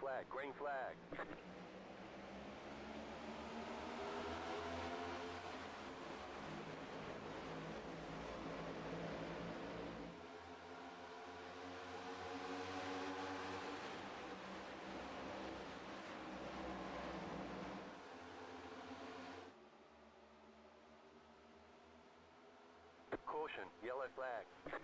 flag, green flag. Caution, yellow flag.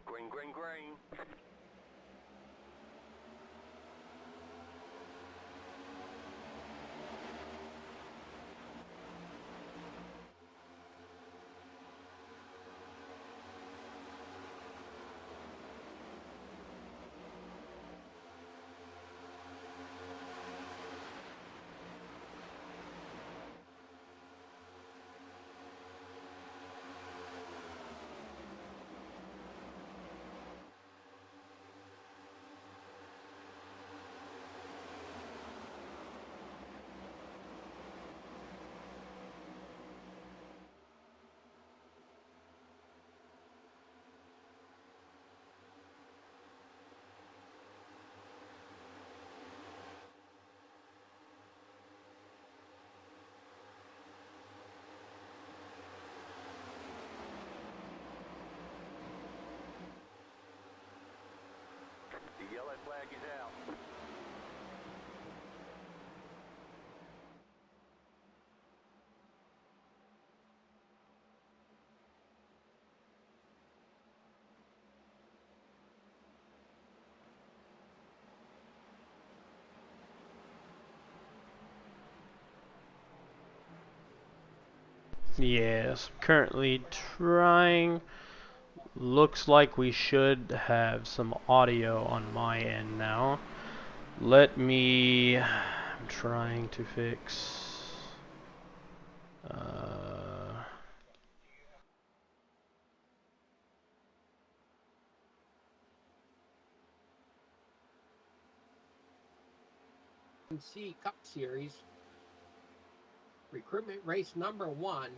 Green, green, green. The yellow flag is out. Yes, currently trying. Looks like we should have some audio on my end now. Let me. I'm trying to fix. C Cup Series, recruitment race number 1.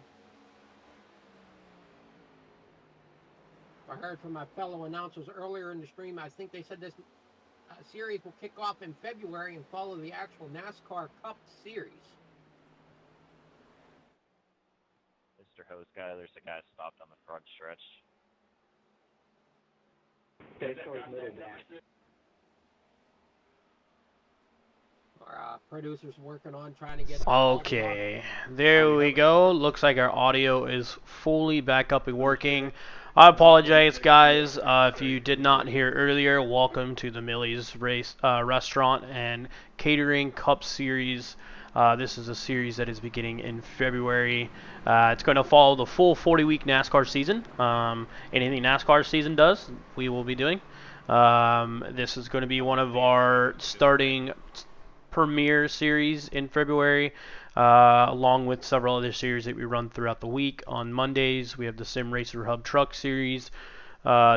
I heard from my fellow announcers earlier in the stream. I think they said this series will kick off in February and follow the actual NASCAR Cup Series. Mr. Host guy, there's a guy stopped on the front stretch. Our producers working on trying to get Okay, there we go. Looks like our audio is fully back up and working. I apologize, guys, if you did not hear earlier. Welcome to the Millie's Restaurant and Catering Cup Series. This is a series that is beginning in February. It's going to follow the full 40-week NASCAR season. Anything NASCAR season does, we will be doing. This is going to be one of our starting premiere series in February, along with several other series that we run throughout the week. On Mondays, we have the Sim Racer Hub Truck Series.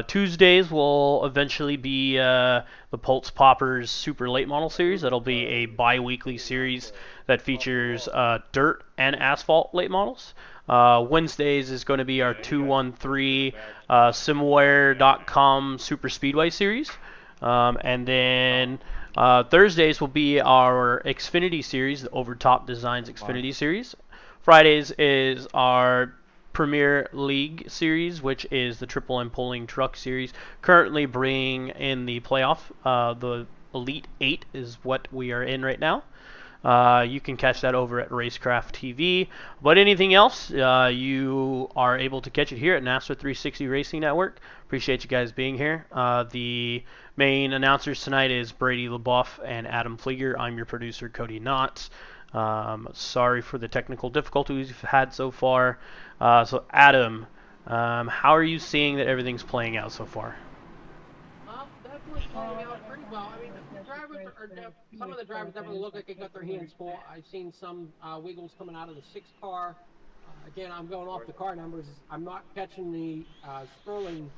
Tuesdays will eventually be the Pulse Poppers Super Late Model Series. That'll be a bi-weekly series that features dirt and asphalt late models. Wednesdays is going to be our 213 Simware.com Super Speedway Series. And then Thursdays will be our Xfinity Series, the Overtop Designs Xfinity Series. Fridays is our Premier League Series, which is the Triple M Pulling Truck Series. Currently bringing in the playoff. The Elite 8 is what we are in right now. You can catch that over at Racecraft TV. But anything else, you are able to catch it here at NASCAR 360 Racing Network. Appreciate you guys being here. The main announcers tonight is Brady LaBeouf and Adam Flieger. I'm your producer, Cody Knotts. Sorry for the technical difficulties we've had so far. So Adam, how are you seeing that everything's playing out so far? Definitely playing out pretty well. I mean, the drivers some of the drivers definitely look like they got their hands full. I've seen some wiggles coming out of the 6 car. Again, I'm going off the car numbers. I'm not catching the Sterling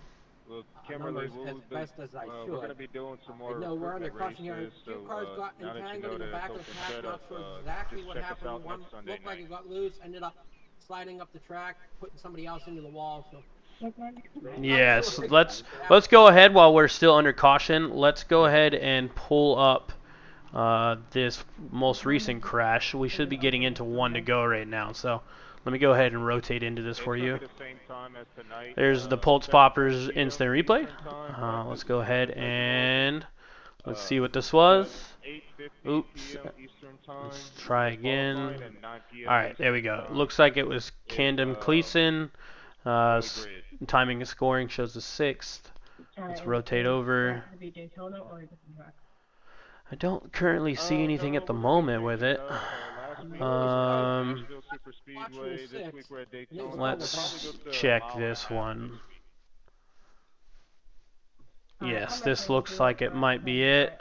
numbers as best as I should. We're going to be doing some more we're under caution here. races, 2 cars got entangled in the back of the pack. Not sure exactly what happened. One looked like it got loose, ended up sliding up the track, putting somebody else into the wall. So. Yes, let's go ahead while we're still under caution. Let's go ahead and pull up this most recent crash. We should be getting into one to go right now. So let me go ahead and rotate into this for you. There's the Pulse Poppers instant replay. Let's go ahead and let's see what this was. Oops. Let's try again. Alright, there we go. Looks like it was Camden Cleeson. Timing and scoring shows the 6th. Let's rotate over. I don't currently see anything at the moment with it. Nashville Super Speedway. This week we're at Daytona. Let's check this one. Yes, this looks like it might be it.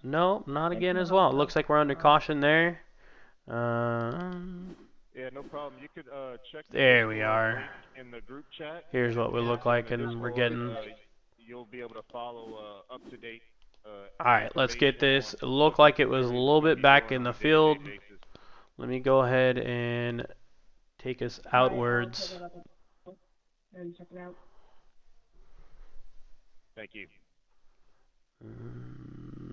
No, not again as well. It looks like we're under caution there. Yeah, no problem. You could check There we are. in the group chat. Here's what we look like, and we're getting. You'll be able to follow up to date. Alright, let's get this. It looked like it was a little bit back in the field. Let me go ahead and take us outwards. Thank you.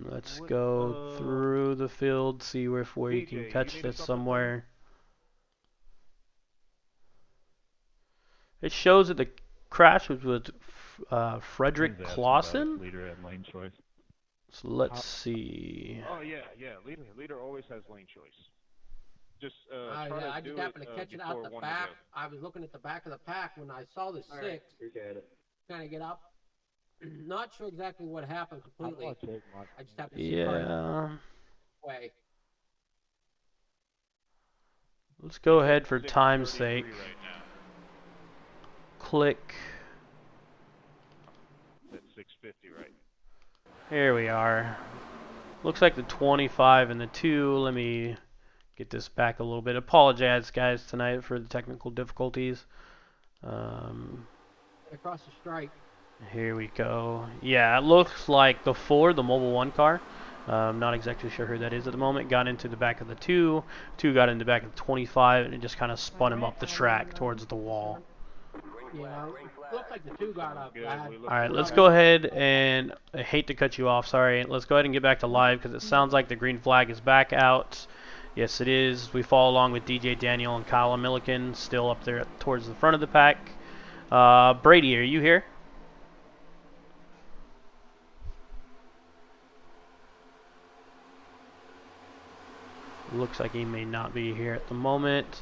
Let's go through the field, see if we can catch this somewhere. It shows that the crash was with Frederick Clausen. Leader at lane choice. So let's see. Oh yeah. Leader always has lane choice. Just I just happened to catch it out the back. I was looking at the back of the pack when I saw the 6. Trying to get up. Not sure exactly what happened completely. I just happened to see cars way. Let's go ahead for time's sake. Click. That's 650, right? Here we are. Looks like the 25 and the 2. Let me get this back a little bit. Apologize, guys, tonight for the technical difficulties. Across the stripe. Here we go. Yeah, it looks like the 4, the Mobile 1 car. I'm not exactly sure who that is at the moment. Got into the back of the 2. 2 got into the back of the 25, and it just kind of spun him up the track towards the wall. Yeah, it looks like the 2 got up. Alright, let's go ahead and, I hate to cut you off, sorry. Let's go ahead and get back to live because it sounds like the green flag is back out. Yes, it is. We follow along with DJ Daniel and Kyle Milliken still up there towards the front of the pack. Brady, are you here? Looks like he may not be here at the moment.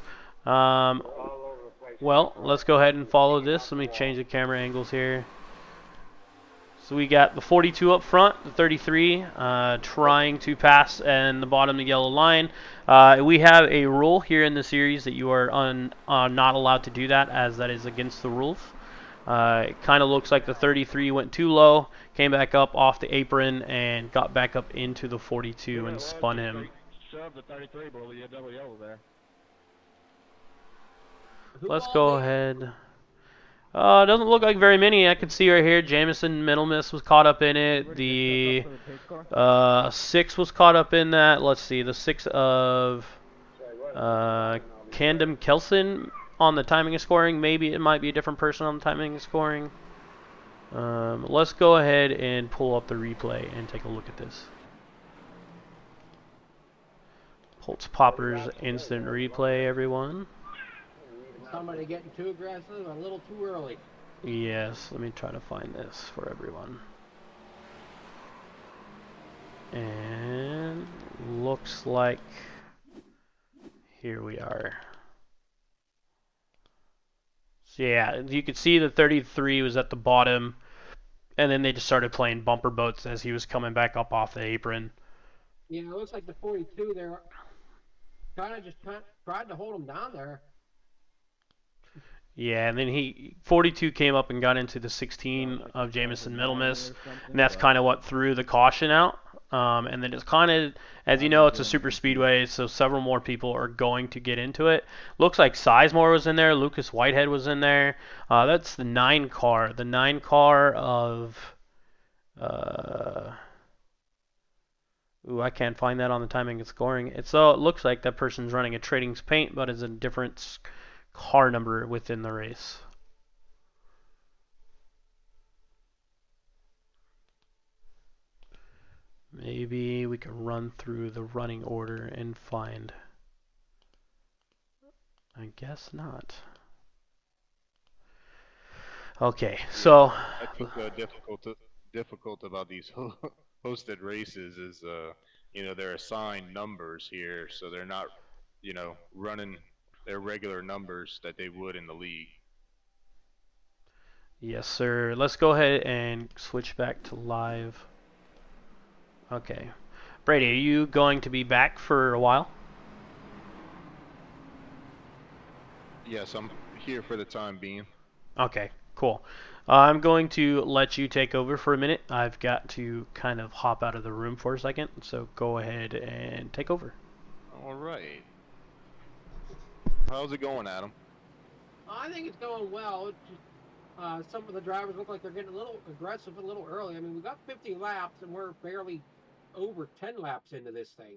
Well, let's go ahead and follow this. Let me change the camera angles here. So we got the 42 up front, the 33 trying to pass, and the bottom, the yellow line. We have a rule here in the series that you are not allowed to do that, as that is against the rules. It kind of looks like the 33 went too low, came back up off the apron, and got back up into the 42 and spun him. The 33 below the double yellow there. Let's go ahead. Doesn't look like very many. I can see right here, Jamison Middlemiss was caught up in it. The 6 was caught up in that. Let's see, the 6 of Camden Kelson on the timing and scoring. Maybe it might be a different person on the timing and scoring. Let's go ahead and pull up the replay and take a look at this. Pulse Poppers instant replay, everyone. Somebody getting too aggressive, a little too early. Yes, let me try to find this for everyone. And looks like here we are. So yeah, you could see the 33 was at the bottom, and then they just started playing bumper boats as he was coming back up off the apron. Yeah, it looks like the 42 there kind of just tried to hold him down there. Yeah, and then 42 came up and got into the 16 of Jamison Middlemiss, and that's kind of what threw the caution out. And then it's kind of, as you know, it's a super speedway, so several more people are going to get into it. Looks like Sizemore was in there, Lucas Whitehead was in there. That's the 9 car. The 9 car of... Ooh, I can't find that on the timing and scoring. It looks like that person's running a Trading's Paint, but is a different car number within the race. Maybe we can run through the running order and find. I guess not. Okay, so I think difficult about these hosted races is they're assigned numbers here, so they're not running their regular numbers that they would in the league. Yes, sir. Let's go ahead and switch back to live. Okay. Brady, are you going to be back for a while? Yes, I'm here for the time being. Okay, cool. I'm going to let you take over for a minute. I've got to kind of hop out of the room for a second, so go ahead and take over. All right. How's it going, Adam? I think it's going well. It's just, some of the drivers look like they're getting a little aggressive a little early. I mean, we got 50 laps and we're barely over 10 laps into this thing.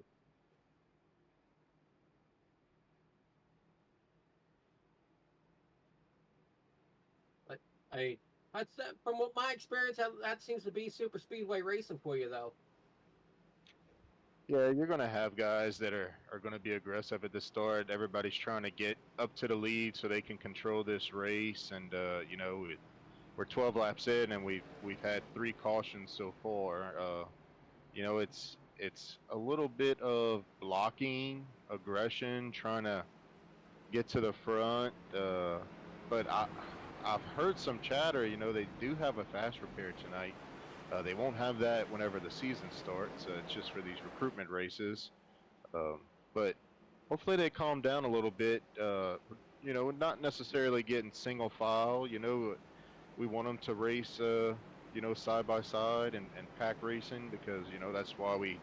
But that's from what my experience, that seems to be super speedway racing for you, though. Yeah, you're going to have guys that are going to be aggressive at the start. Everybody's trying to get up to the lead so they can control this race. And, you know, we're 12 laps in and we've had 3 cautions so far. You know, it's a little bit of blocking, aggression, trying to get to the front. But I've heard some chatter, you know, they do have a fast repair tonight. They won't have that whenever the season starts. It's just for these recruitment races. But hopefully they calm down a little bit. You know, not necessarily getting single file. You know, we want them to race, you know, side by side and pack racing because, you know, that's why we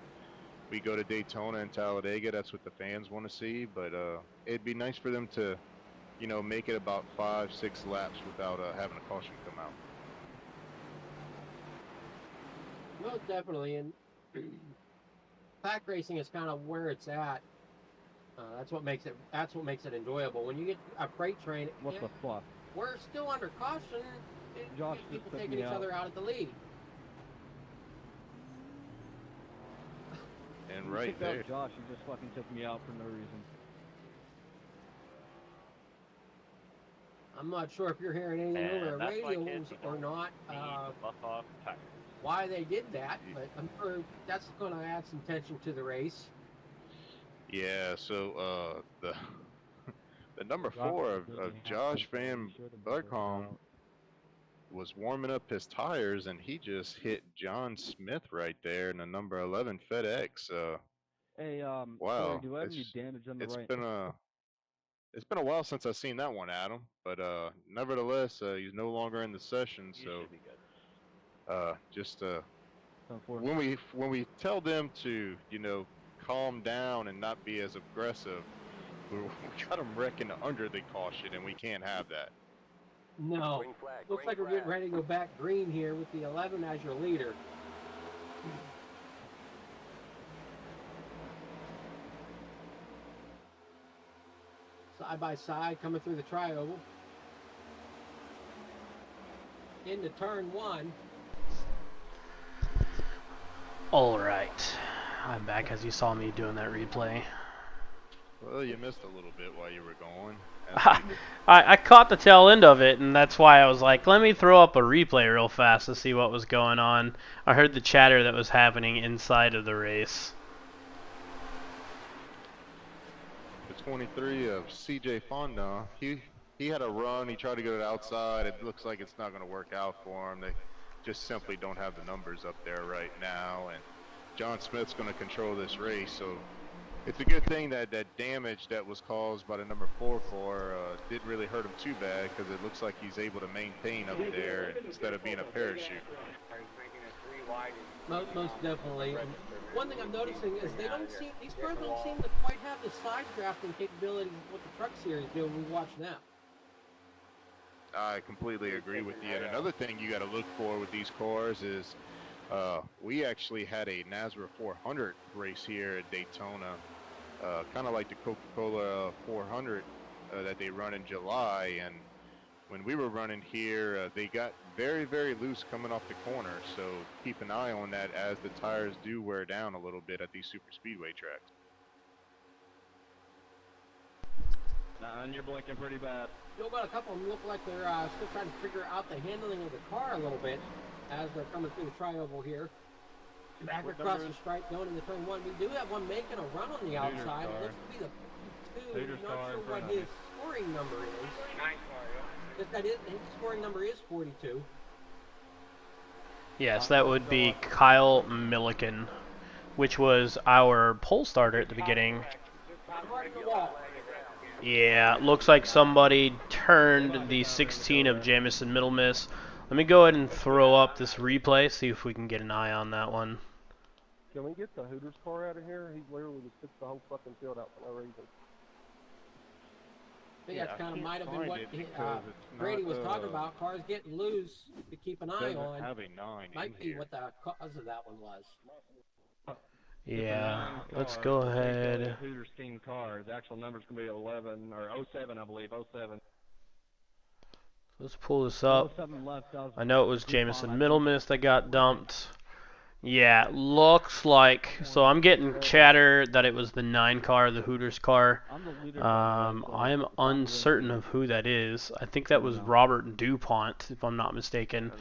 go to Daytona and Talladega. That's what the fans want to see. But it'd be nice for them to, you know, make it about 5-6 laps without having a caution come out. Well, definitely, and pack racing is kind of where it's at. That's what makes it enjoyable. When you get a freight train, What the fuck? we're still under caution. Josh People just took taking me each out. other out at the lead. And You right kicked there. out Josh, you just fucking took me out for no reason. I'm not sure if you're hearing anything over the And that's why radios kids, you or don't not. need to buff off tires. Why they did that, but I'm sure that's going to add some tension to the race. Yeah, so the the number 4 of Josh Van Berkom was warming up his tires and he just hit John Smith right there in the number 11 FedEx. Hey, Wow, Corey, do I have any damage on the it's right? been a while since I've seen that one, Adam. But nevertheless, he's no longer in the session, You so should be good. just Unfortunately. when we tell them to, you know, calm down and not be as aggressive, we got them wrecking under the caution, and we can't have that. No. Green flag. Looks green like we're flag. getting ready to go back green here with the 11 as your leader. Side by side coming through the tri-oval. Into turn 1. All right. I'm back as you saw me doing that replay. Well, you missed a little bit while you were going. I caught the tail end of it, and that's why I was like, let me throw up a replay real fast to see what was going on. I heard the chatter that was happening inside of the race. The 23 of CJ Fonda, he had a run. He tried to get it outside. It looks like it's not going to work out for him. They just simply don't have the numbers up there right now, and John Smith's going to control this race. So it's a good thing that that damage that was caused by the number 4 car didn't really hurt him too bad, because it looks like he's able to maintain up there instead of being a parachute. Most definitely. And one thing I'm noticing is these cars don't seem to quite have the side drafting capability of what the truck series do when we watch them. I completely agree with you. And another thing you got to look for with these cars is we actually had a NASRA 400 race here at Daytona, kind of like the Coca-Cola 400 that they run in July. And when we were running here, they got very, very loose coming off the corner. So keep an eye on that as the tires do wear down a little bit at these super speedway tracks. Nah, and you're blinking pretty bad. Still got a couple of them look like they're still trying to figure out the handling of the car a little bit as they're coming through the tri-oval here. Back across the stripe going into turn 1. We do have one making a run on the outside. It looks to be the 2. Not sure what his scoring number is. His scoring number is 42. Yes, that would be Kyle Milliken, which was our pole starter at the beginning. Guarding the wall. Yeah, looks like somebody turned the 16 of Jamison Middlemiss. Let me go ahead and throw up this replay, see if we can get an eye on that one. Can we get the Hooters car out of here? He literally just took the whole fucking field out for no reason. I think that kind of might have been what Brady was talking about. Cars getting loose to keep an eye on. Have a 9 Might in be here. what the cause of that one was. Yeah, let's go ahead. Hooters team car. The actual number's gonna be 11 or 07, I believe. 07. Let's pull this up. 07 left. I know it was Jamison Middlemiss that got dumped. Yeah, looks like. So I'm getting chatter that it was the 9 car, the Hooters car. I am uncertain of who that is. I think that was Robert DuPont, if I'm not mistaken.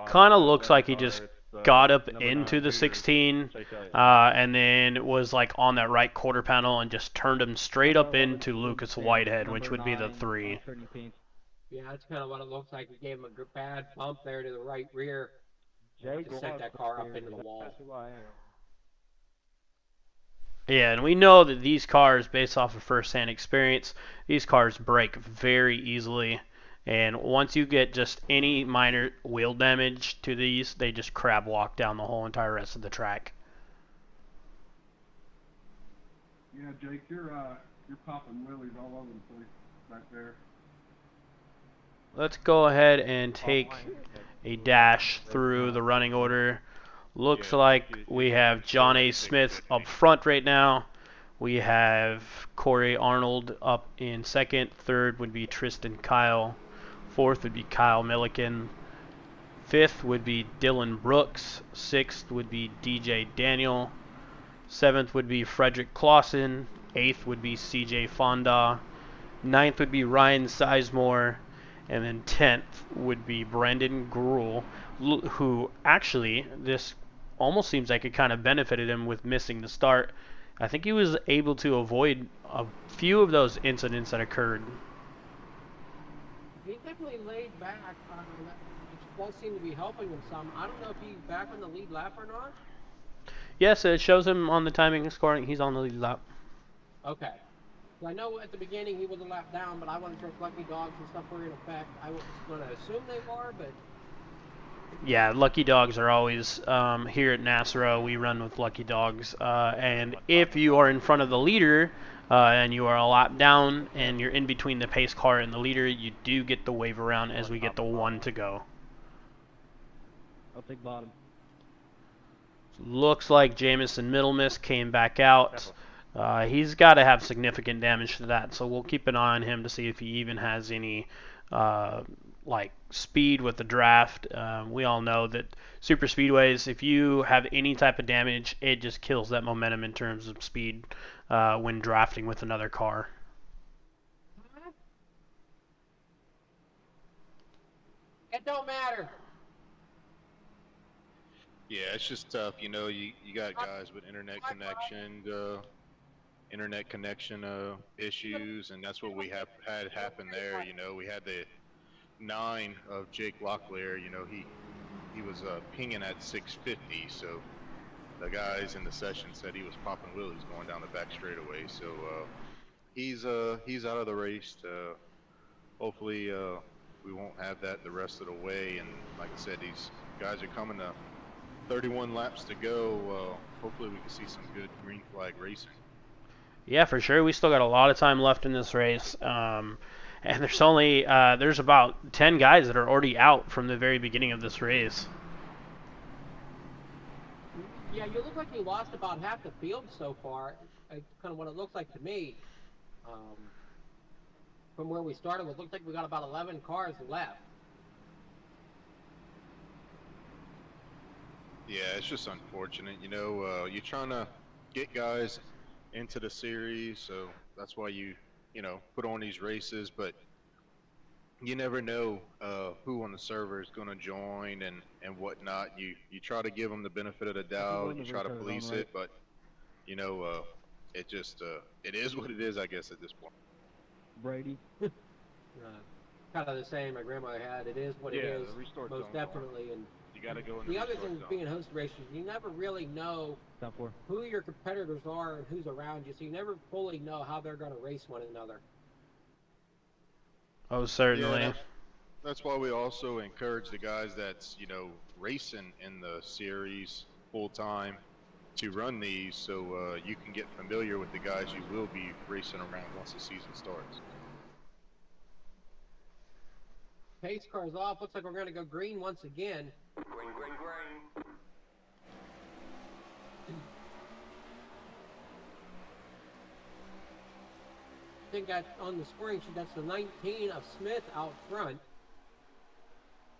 Kind of looks like he just got up into the 16 and then was like on that right quarter panel and just turned him straight up into Lucas Whitehead, which would be the 3. Yeah, that's kind of what it looks like. He gave him a bad bump there to the right rear. To set that car up into the wall. Yeah, and we know that these cars, based off of first-hand experience, these cars break very easily. And once you get just any minor wheel damage to these, they just crab walk down the whole entire rest of the track. Yeah, Jake, you're popping willies all over the place back there. Let's go ahead and take a dash through the running order. Looks like we have John A. Smith up front right now. We have Corey Arnold up in second. Third would be Tristan Kyle. Fourth would be Kyle Milliken. Fifth would be Dylan Brooks. Sixth would be DJ Daniel. Seventh would be Frederick Clausen. Eighth would be CJ Fonda. Ninth would be Ryan Sizemore. And then 10th would be Brendan Gruhl, who actually, this almost seems like it kind of benefited him with missing the start. I think he was able to avoid a few of those incidents that occurred. He definitely laid back. It does seem to be helping him some. I don't know if he's back on the lead lap or not. Yes, it shows him on the timing and scoring. He's on the lead lap. Okay. I know at the beginning he was a lap down, but I wasn't sure if Lucky Dogs and stuff were in effect. I was going to assume they were, but... Yeah, Lucky Dogs are always, here at NASRA, we run with Lucky Dogs. And if you are in front of the leader and you are a lap down and you're in between the pace car and the leader, you do get the wave around as we get the 1 to go. I'll take bottom. Looks like Jamison Middlemiss came back out. He's got to have significant damage to that, so we'll keep an eye on him to see if he even has any like speed with the draft. We all know that super speedways, if you have any type of damage, it just kills that momentum in terms of speed when drafting with another car. It don't matter. Yeah, it's just tough. You know, you got guys with internet connection issues, and that's what we had happen there. You know, we had the 9 of Jake Locklear. You know, he was pinging at 650, so the guys in the session said he was popping wheelies going down the back straightaway. So he's out of the race. Hopefully we won't have that the rest of the way. And like I said, these guys are coming to 31 laps to go. Hopefully we can see some good green flag racing. Yeah, for sure. We still got a lot of time left in this race. And there's only there's about 10 guys that are already out from the very beginning of this race. Yeah, you look like you lost about half the field so far. Kind of what it looks like to me. From where we started, it looked like we got about 11 cars left. Yeah, it's just unfortunate. You know, you're trying to get guys into the series, so that's why you know, put on these races, but you never know who on the server is going to join and whatnot. You try to give them the benefit of the doubt, you try to police it, but you know, it just it is what it is, I guess, at this point. Brady. kind of the same my grandmother had. It is what it Yeah, is, the restart most zone's definitely. And You got to go in the the other restart thing zone. being host races, you never really know who your competitors are and who's around you, so you never fully know how they're going to race one another. Oh, Yeah, certainly. that's why we also encourage the guys that's racing in the series full time to run these, so you can get familiar with the guys you will be racing around once the season starts. Pace car's off. Looks like we're going to go green once again. Green, green, green. I think that on the scoring sheet, that's the 19 of Smith out front.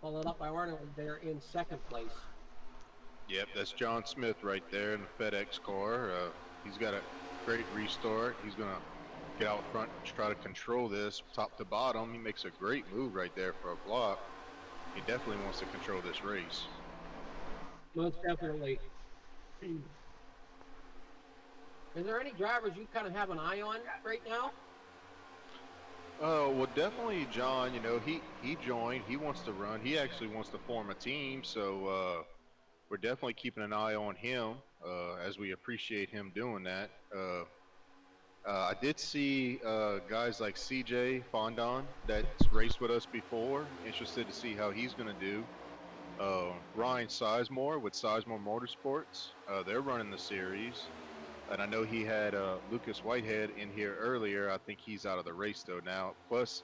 Followed up by Arnold there in second place. Yep, that's John Smith right there in the FedEx car. He's got a great restart. He's going to get out front and try to control this top to bottom. He makes a great move right there for a block. He definitely wants to control this race. Most definitely. Is there any drivers you kind of have an eye on right now? Well, definitely John, he joined. He wants to run. He actually wants to form a team, so we're definitely keeping an eye on him as we appreciate him doing that. I did see guys like CJ Fondon that's raced with us before. Interested to see how he's going to do. Ryan Sizemore with Sizemore Motorsports. They're running the series. And I know he had Lucas Whitehead in here earlier. I think he's out of the race though now. Plus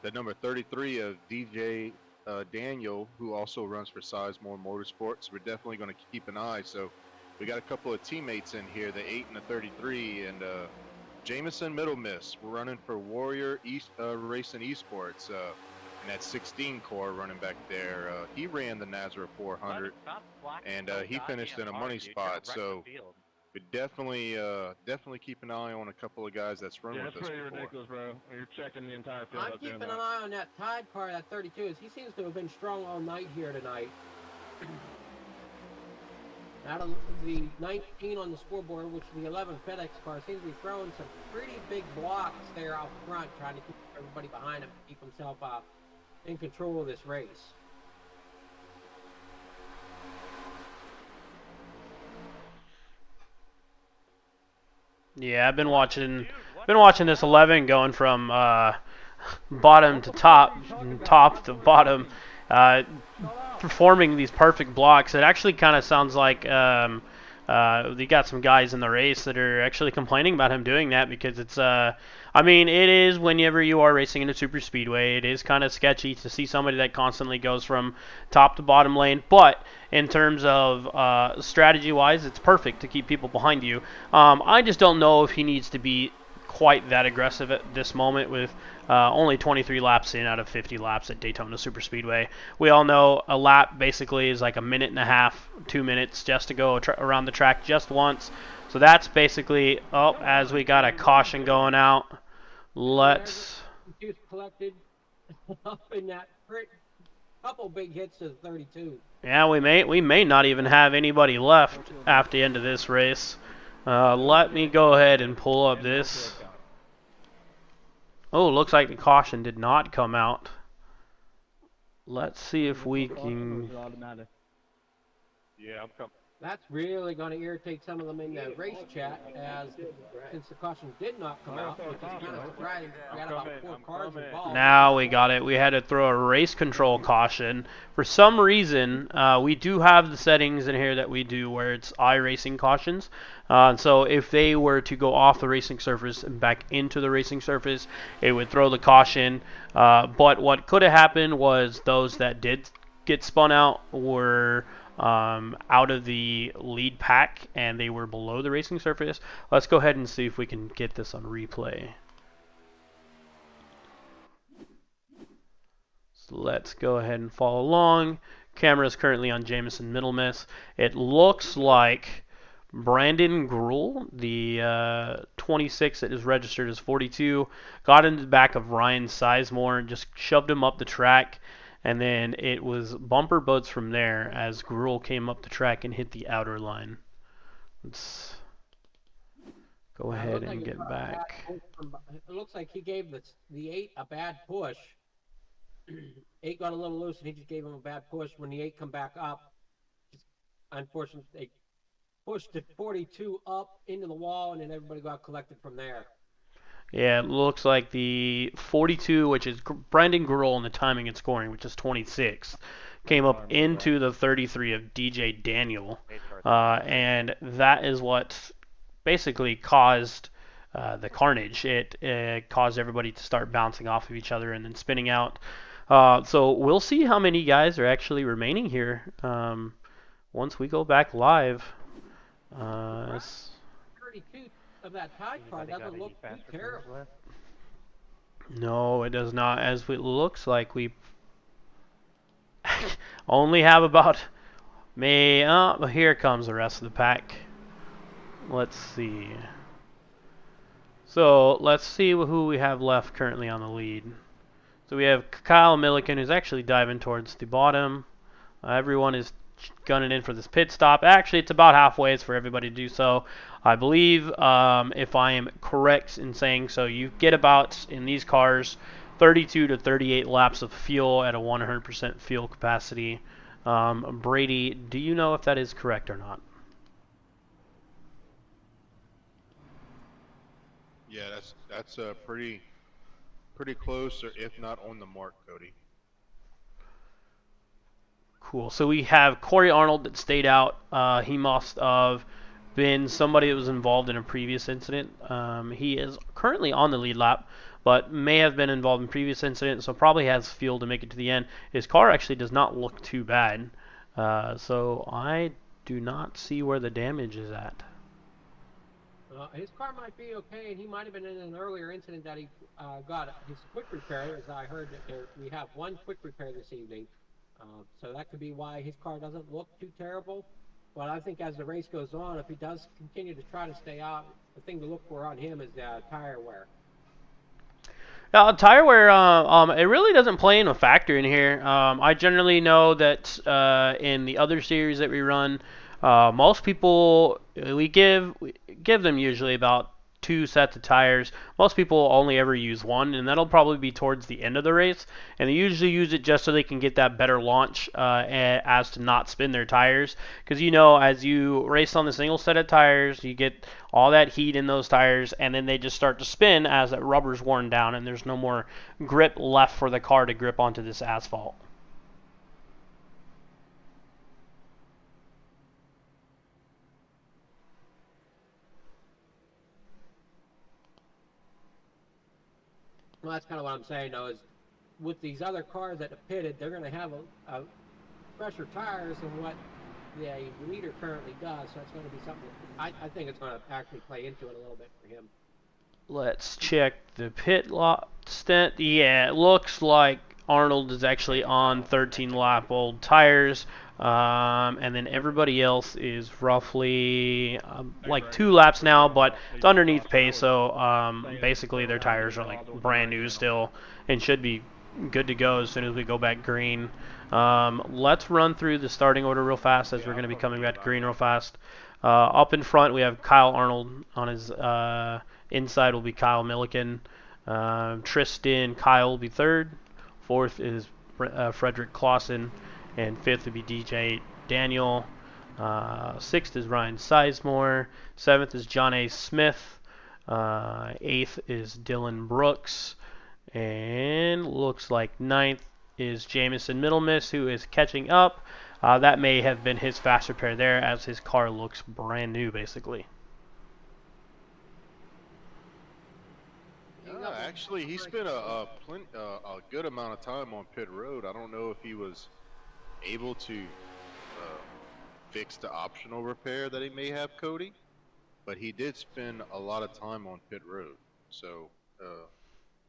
the number 33 of DJ Daniel, who also runs for Sizemore Motorsports. We're definitely going to keep an eye. So we got a couple of teammates in here, the 8 and the 33, and Jameson Middle Miss. We're running for Warrior Racing Esports. And that 16 core running back there, he ran the Nazareth 400, and he finished in a money spot. So we definitely keep an eye on a couple of guys that's run with us before. Yeah, that's pretty ridiculous, bro. You're checking the entire field. I'm keeping an eye on that Tide car, that 32, as he seems to have been strong all night here tonight. Out of the 19 on the scoreboard, which the 11 FedEx car seems to be throwing some pretty big blocks there out front, trying to keep everybody behind him, keep himself in control of this race. Yeah, I've been watching this 11 going from bottom to top, top to bottom, performing these perfect blocks. It actually kind of sounds like you got some guys in the race that are actually complaining about him doing that because it's I mean, it is whenever you are racing in a super speedway, it is kind of sketchy to see somebody that constantly goes from top to bottom lane, but in terms of strategy-wise, it's perfect to keep people behind you. I just don't know if he needs to be quite that aggressive at this moment with only 23 laps in out of 50 laps at Daytona Superspeedway. We all know a lap basically is like a minute and a half, 2 minutes just to go around the track just once. So that's basically, as we got a caution going out, let's... Juice collected up in that couple big hits to the 32. Yeah, we may not even have anybody left after the end of this race. Let me go ahead and pull up this. Oh, looks like the caution did not come out. Let's see if we can... Yeah, I'm coming. That's really going to irritate some of them in the race chat, as since the caution did not come out, which is kind of surprising. We got about 4 cars involved. Now we got it. We had to throw a race control caution. For some reason, we do have the settings in here that we do where it's iRacing cautions. So if they were to go off the racing surface and back into the racing surface, it would throw the caution. But what could have happened was those that did get spun out were out of the lead pack and they were below the racing surface. Let's go ahead and see if we can get this on replay. So let's go ahead and follow along. Camera is currently on Jameson Middle Miss. It looks like Brandon Gruhl, the 26 that is registered as 42, got into the back of Ryan Sizemore and just shoved him up the track. And then it was bumper boats from there as Gruhl came up the track and hit the outer line. Let's go ahead and get back. It looks like he gave the 8 a bad push. 8 got a little loose, and he just gave him a bad push. When the 8 come back up, just unfortunately, they pushed the 42 up into the wall, and then everybody got collected from there. Yeah, it looks like the 42, which is Brendan Grull in the timing and scoring, which is 26, came up into the 33 of DJ Daniel, and that is what basically caused the carnage. It caused everybody to start bouncing off of each other and then spinning out. So we'll see how many guys are actually remaining here once we go back live. 32 of that tie car doesn't look too terrible. No, it does not. As it looks like we only have about here comes the rest of the pack. Let's see. So let's see who we have left currently on the lead. So we have Kyle Milliken, who's actually diving towards the bottom. Everyone is gunning in for this pit stop. Actually, it's about halfway. It's for everybody to do so. I believe, if I am correct in saying so, you get about, in these cars, 32 to 38 laps of fuel at a 100% fuel capacity. Brady, do you know if that is correct or not? Yeah, that's pretty close, or if not on the mark, Cody. Cool. So we have Corey Arnold that stayed out. He must have been somebody that was involved in a previous incident. He is currently on the lead lap, but may have been involved in previous incident, so probably has fuel to make it to the end. His car actually does not look too bad, so I do not see where the damage is at. His car might be okay, and he might have been in an earlier incident that he got his quick repair. As I heard, that we have one quick repair this evening. So that could be why his car doesn't look too terrible. But I think as the race goes on, if he does continue to try to stay out, the thing to look for on him is tire wear. Tire wear, it really doesn't play in a factor in here. I generally know that in the other series that we run, most people, we give them usually about 2 sets of tires. Most people only ever use one, and that'll probably be towards the end of the race. And they usually use it just so they can get that better launch as to not spin their tires. Because as you race on the single set of tires, you get all that heat in those tires, and then they just start to spin as that rubber's worn down, and there's no more grip left for the car to grip onto this asphalt. Well, that's kind of what I'm saying, though, is with these other cars that have pitted, they're going to have a fresher tires than what the leader currently does. So it's going to be something I think it's going to actually play into it a little bit for him. Let's check the pit stint. Yeah, it looks like Arnold is actually on 13-lap-old tires. And then everybody else is roughly like 2 laps now, but it's underneath pace, so basically their tires are like brand new still and should be good to go as soon as we go back green. Let's run through the starting order real fast, as we're going to be coming back to green real fast. Up in front we have Kyle Arnold. On his inside will be Kyle Milliken. Tristan Kyle will be third. Fourth is Frederick Clausen. And fifth would be DJ Daniel. Sixth is Ryan Sizemore. Seventh is John A. Smith. Eighth is Dylan Brooks. And looks like ninth is Jamison Middlemiss, who is catching up. That may have been his fast repair there, as his car looks brand new, basically. Actually, he spent a good amount of time on pit road. I don't know if he was able to fix the optional repair that he may have, Cody, but he did spend a lot of time on pit road. So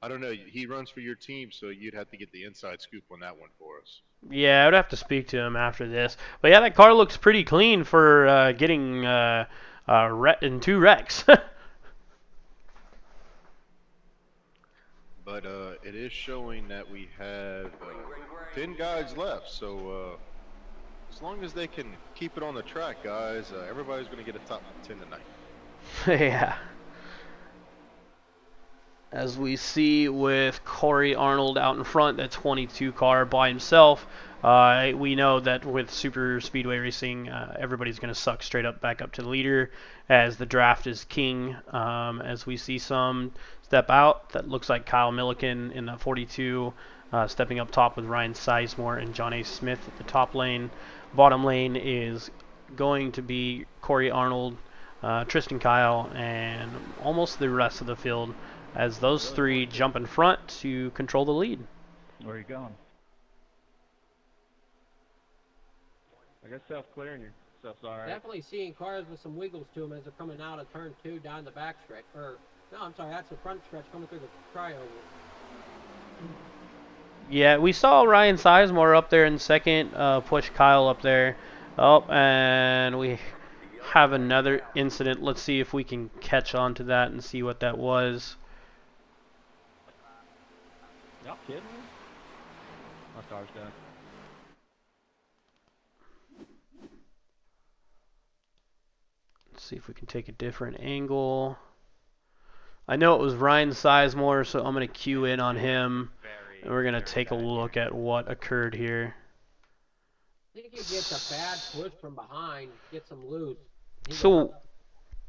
I don't know, he runs for your team, so you'd have to get the inside scoop on that one for us. Yeah, I would have to speak to him after this. But yeah, that car looks pretty clean for getting in 2 wrecks. But it is showing that we have 10 guys left, so as long as they can keep it on the track, guys, everybody's going to get a top 10 tonight. Yeah. As we see with Corey Arnold out in front, that 22 car by himself. We know that with super speedway racing, everybody's going to suck straight up back up to the leader, as the draft is king. As we see some step out, that looks like Kyle Milliken in the 42, stepping up top with Ryan Sizemore and John A. Smith at the top lane. Bottom lane is going to be Corey Arnold, Tristan Kyle, and almost the rest of the field, as those three jump in front to control the lead. Where are you going? I guess self-clearing yourself's all right. Definitely seeing cars with some wiggles to them as they're coming out of turn 2 down the back stretch. Or, no, I'm sorry, that's the front stretch coming through the trioval. Yeah, we saw Ryan Sizemore up there in second, push Kyle up there. Oh, and we have another incident. Let's see if we can catch on to that and see what that was. Y'all kidding me? My car's done. Let's see if we can take a different angle. I know it was Ryan Sizemore, so I'm going to cue in on him. And we're going to take a look at what occurred here. I think he gets a bad push from behind, gets him loose. So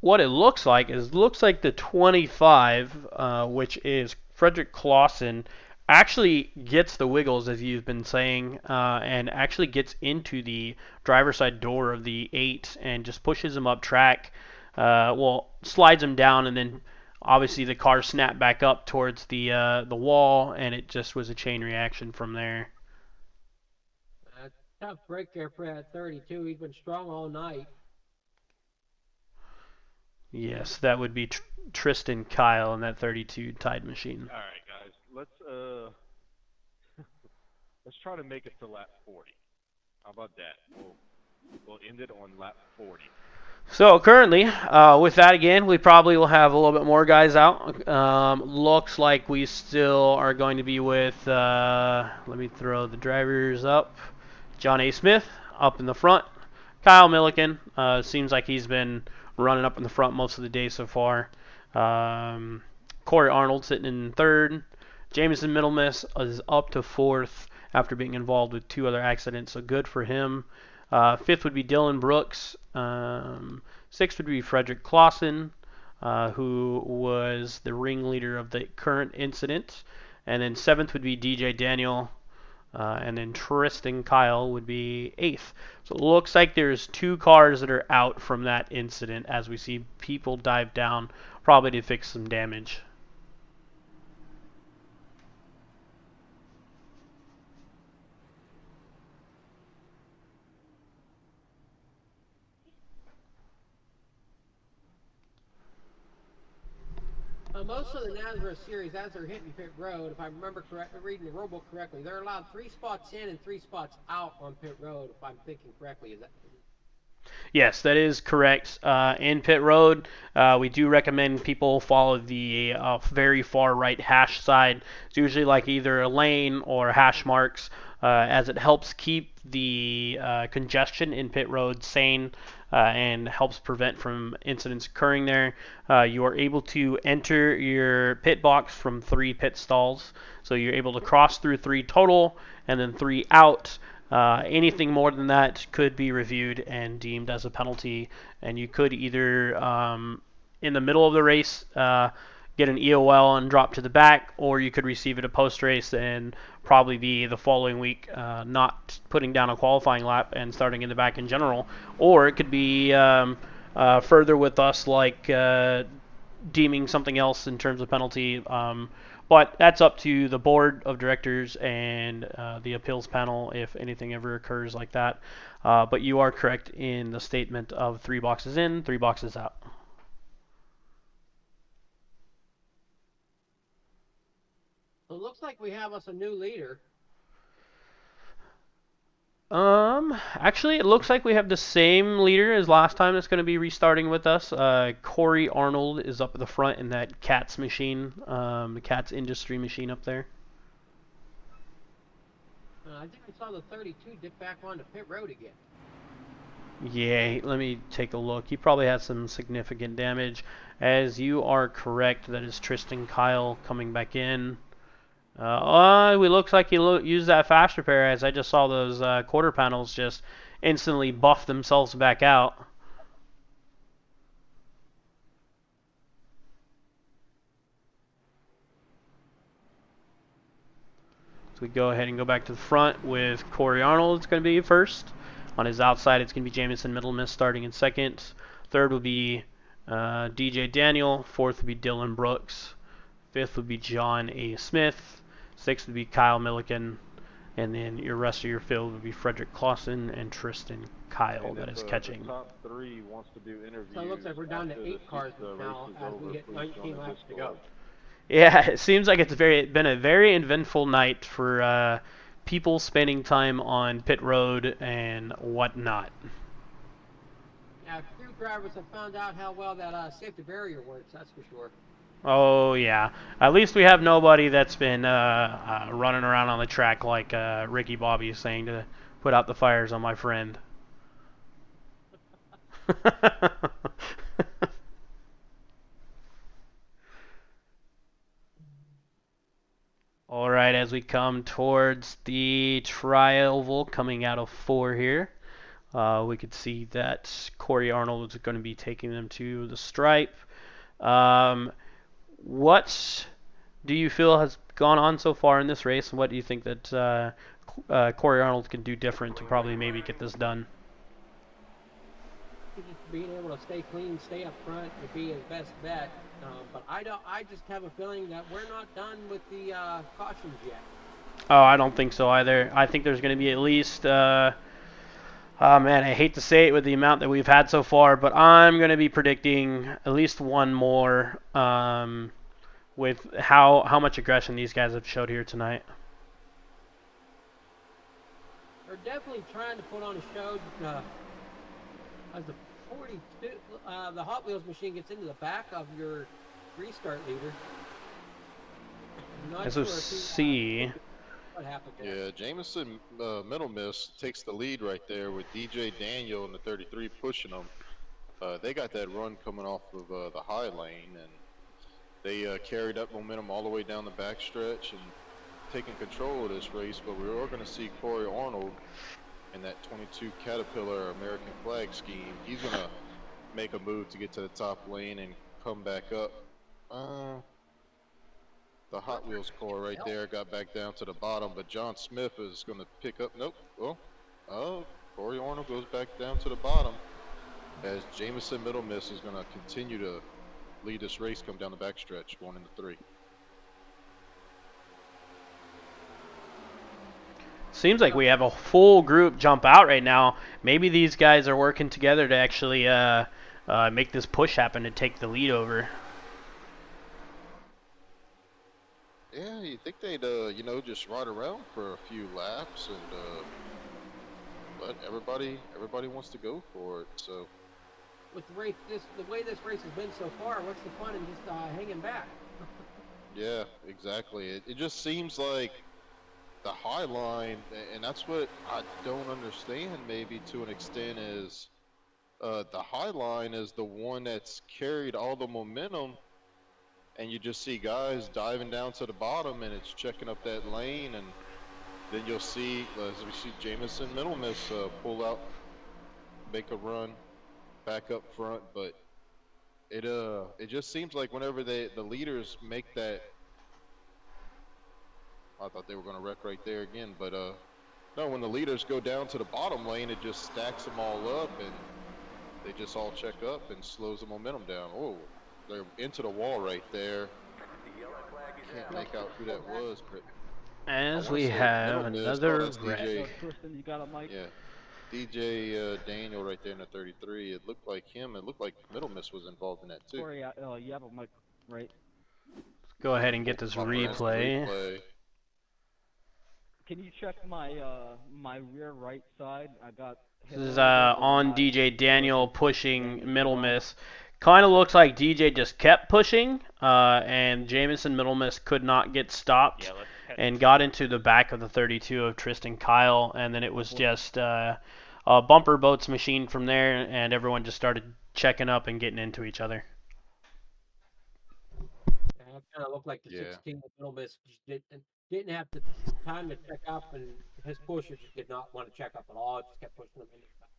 what it looks like the 25, which is Frederick Clausen, actually gets the wiggles, as you've been saying, and actually gets into the driver's side door of the 8 and just pushes him up track. Well, slides him down, and then obviously the car snapped back up towards the wall, and it just was a chain reaction from there. Tough break there for that 32. He's been strong all night. Yes, that would be Tristan Kyle in that 32 Tide machine. All right, guys. Let's try to make it to lap 40. How about that? We'll end it on lap 40. So currently, with that again, we probably will have a little bit more guys out. Looks like we still are going to be with, let me throw the drivers up. John A. Smith up in the front. Kyle Milliken, seems like he's been running up in the front most of the day so far. Corey Arnold sitting in third. Jameson Middlemiss is up to fourth after being involved with 2 other accidents, so good for him. Fifth would be Dylan Brooks. Sixth would be Frederick Clausen, who was the ringleader of the current incident. And then 7th would be DJ Daniel. And then Tristan Kyle would be 8th. So it looks like there's 2 cars that are out from that incident as we see people dive down, probably to fix some damage. Most of the NASCAR series, as they're hitting pit road, if I remember reading the rulebook correctly, they're allowed 3 spots in and 3 spots out on pit road, if I'm thinking correctly. Is that? Yes, that is correct. In pit road, we do recommend people follow the very far right hash side. It's usually like either a lane or hash marks, as it helps keep the congestion in pit road sane and helps prevent from incidents occurring there. You are able to enter your pit box from 3 pit stalls, so you're able to cross through 3 total and then 3 out. Anything more than that could be reviewed and deemed as a penalty, and you could either in the middle of the race get an EOL and drop to the back, or you could receive it a post-race and probably be the following week not putting down a qualifying lap and starting in the back in general, or it could be further with us, like deeming something else in terms of penalty. But that's up to the board of directors and the appeals panel if anything ever occurs like that. But you are correct in the statement of 3 boxes in, 3 boxes out. It looks like we have us a new leader. Actually, it looks like we have the same leader as last time that's going to be restarting with us. Corey Arnold is up at the front in that CATS machine, the CATS industry machine up there. I think I saw the 32 dip back onto pit road again. Yeah, let me take a look. He probably has some significant damage. As you are correct, that is Tristan Kyle coming back in. It looks like he used that fast repair, as I just saw those quarter panels just instantly buff themselves back out. So we go ahead and go back to the front with Corey Arnold. It's going to be first. On his outside, it's going to be Jamison Middlemiss starting in second. Third will be DJ Daniel. Fourth will be Dylan Brooks. Fifth would be John A. Smith. Sixth would be Kyle Milliken. And then your rest of your field would be Frederick Clausen and Tristan Kyle that is catching. The top 3 wants to do interviews. So it looks like we're down to 8 cars now as we get 19 laps to go. Yeah, it seems like it's been a very eventful night for people spending time on pit road and whatnot. Yeah, a few drivers have found out how well that safety barrier works, that's for sure. Oh, yeah. At least we have nobody that's been running around on the track like Ricky Bobby is saying to put out the fires on my friend. All right, as we come towards the tri-oval coming out of 4 here, we could see that Corey Arnold is going to be taking them to the stripe. What do you feel has gone on so far in this race, and what do you think that Corey Arnold can do different to probably maybe get this done? Just being able to stay clean, stay up front would be his best bet. But I just have a feeling that we're not done with the cautions yet. Oh, I don't think so either. I think there's going to be at least, oh man, I hate to say it with the amount that we've had so far, but I'm going to be predicting at least one more with how much aggression these guys have showed here tonight. They're definitely trying to put on a show as the 42, the Hot Wheels machine gets into the back of your restart leader. As we see, what happened there. Yeah, Jamison Middlemiss takes the lead right there with DJ Daniel in the 33 pushing them. They got that run coming off of the high lane, and they carried up momentum all the way down the backstretch and taking control of this race. But we are going to see Corey Arnold in that 22 Caterpillar American flag scheme. He's going to make a move to get to the top lane and come back up. The Hot Wheels car right there got back down to the bottom, but John Smith is going to pick up. Nope. Oh, Corey Arnold goes back down to the bottom as Jamison Middlemiss is going to continue to lead this race, come down the backstretch, going into 3. Seems like we have a full group jump out right now. Maybe these guys are working together to actually make this push happen and take the lead over. Yeah, you think they'd, just ride around for a few laps, and but everybody wants to go for it. So, with the way this race has been so far, what's the fun in just hanging back? Yeah, exactly. It just seems like the high line, and that's what I don't understand maybe to an extent, is the high line is the one that's carried all the momentum, and you just see guys diving down to the bottom, and it's checking up that lane, and then you'll see, as we see Jamison Middlemiss pull out, make a run back up front. But it just seems like whenever the leaders make that, I thought they were going to wreck right there again, but no, when the leaders go down to the bottom lane, it just stacks them all up, and they just all check up and slows the momentum down. Oh, they're into the wall right there. Can't make out who that was, but as we have another wreck. You got a mic? Yeah, DJ Daniel right there in the 33. It looked like him. It looked like Middlemiss was involved in that too. Corey, you have a mic, right? Go ahead and get this replay. Can you check my my rear right side? I got. This is on DJ Daniel pushing Middlemiss. Kind of looks like DJ just kept pushing, and Jamison Middlemiss could not get stopped, and got into the back of the 32 of Tristan Kyle, and then it was just bumper boats machined from there, and everyone just started checking up and getting into each other. It kind of looked like the Yeah. 16 Little Miss just didn't have the time to check up, and his pusher just did not want to check up at all. Just kept pushing them into stuff.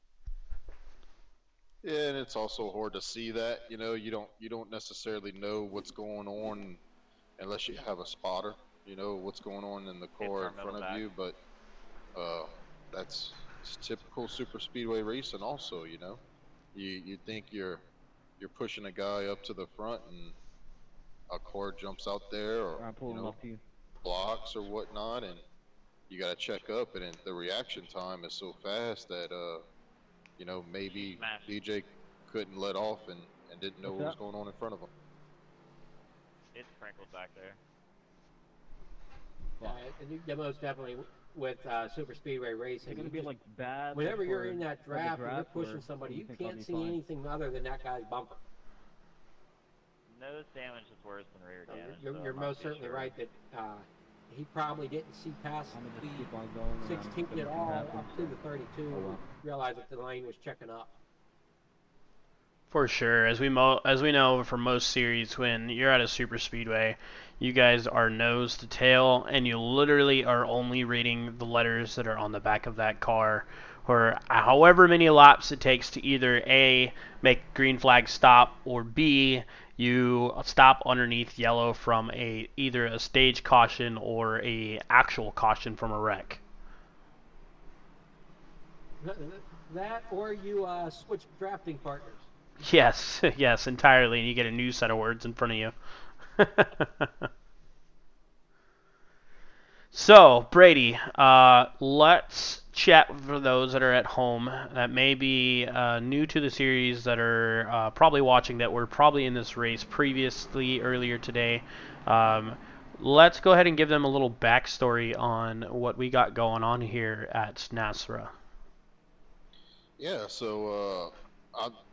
Yeah, and it's also hard to see that. You don't necessarily know what's going on unless you have a spotter. You know what's going on in the car in front of you, but that's typical super speedway racing. Also, you think you're pushing a guy up to the front, and a car jumps out there, or I'm pulling up to you. blocks or whatnot, and you got to check up, and the reaction time is so fast that maybe Smash. DJ couldn't let off and didn't know What's what was that? going on in front of him. It's crinkled back there. The most definitely with super speedway racing. It's gonna be just- like bad. whenever you're for- in that for the draft and you're draft, pushing or somebody, do you think I'll can't be see fine? anything other than that guy's bumper. Nose damage is worse than rear damage. You're, so you're I'm not most too certainly sure. right that he probably didn't see past I'm gonna the just keep on going. and I'm 16 gonna at see all what happens, up to the 32. Oh, well. Realized that the lane was checking up. For sure, as we know from most series, when you're at a super speedway, you guys are nose to tail, and you literally are only reading the letters that are on the back of that car, or however many laps it takes to either A, make green flag stop, or B, you stop underneath yellow from either a stage caution or a actual caution from a wreck. That or you switch drafting partners. Yes, yes, entirely, and you get a new set of words in front of you. So, Brady, let's chat for those that are at home that may be new to the series, that are probably watching, that were probably in this race previously earlier today. Let's go ahead and give them a little backstory on what we got going on here at Nasra. Yeah, so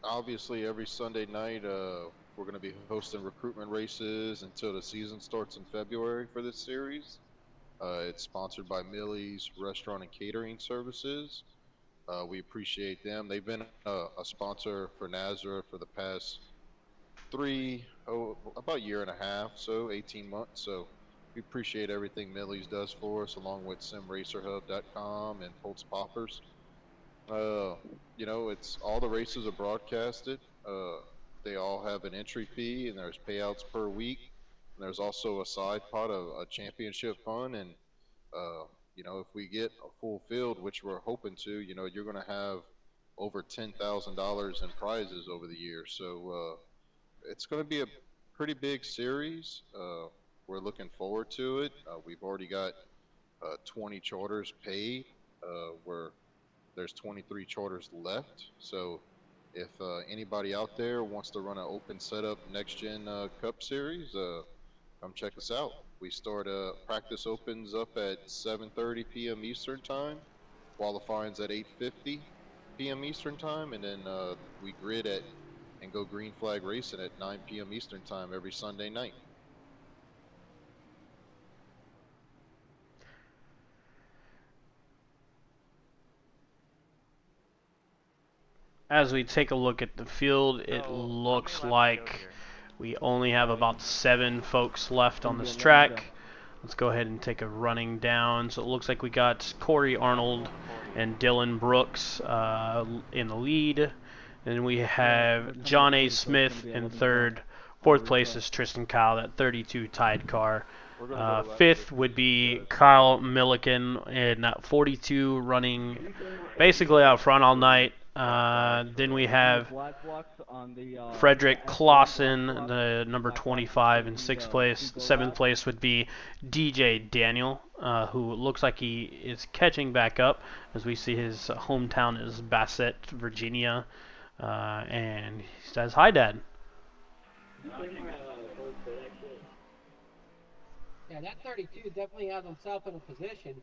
obviously every Sunday night we're going to be hosting recruitment races until the season starts in February for this series. It's sponsored by Millie's Restaurant and Catering Services. We appreciate them. They've been a sponsor for Nazareth for the past about a year and a half, so 18 months. So we appreciate everything Millie's does for us, along with SimRacerHub.com and Pulse Poppers. It's all the races are broadcasted. They all have an entry fee, and there's payouts per week. And there's also a side pot of a championship fund, and if we get a full field, which we're hoping to, you're going to have over $10,000 in prizes over the year. So it's going to be a pretty big series. We're looking forward to it. We've already got 20 charters paid. There's 23 charters left. So if anybody out there wants to run an open setup next gen Cup series, come check us out. We start practice opens up at 7:30 p.m. Eastern time, qualifying's at 8:50 p.m. Eastern time, and then we grid and go green flag racing at 9 p.m. Eastern time every Sunday night. As we take a look at the field, it So, looks how many laps to go like here? we only have about 7 folks left on this track. Let's go ahead and take a running down. So it looks like we got Corey Arnold and Dylan Brooks in the lead. And we have John A. Smith in third. Fourth place is Tristan Kyle, that 32 tied car. Fifth would be Kyle Milliken in 42, running basically out front all night. Then we have Frederick Clausen, the number 25 in sixth place. Seventh place would be DJ Daniel, who looks like he is catching back up, as we see his hometown is Bassett, Virginia. And he says, "Hi, Dad." Yeah, that 32 definitely has himself in a position,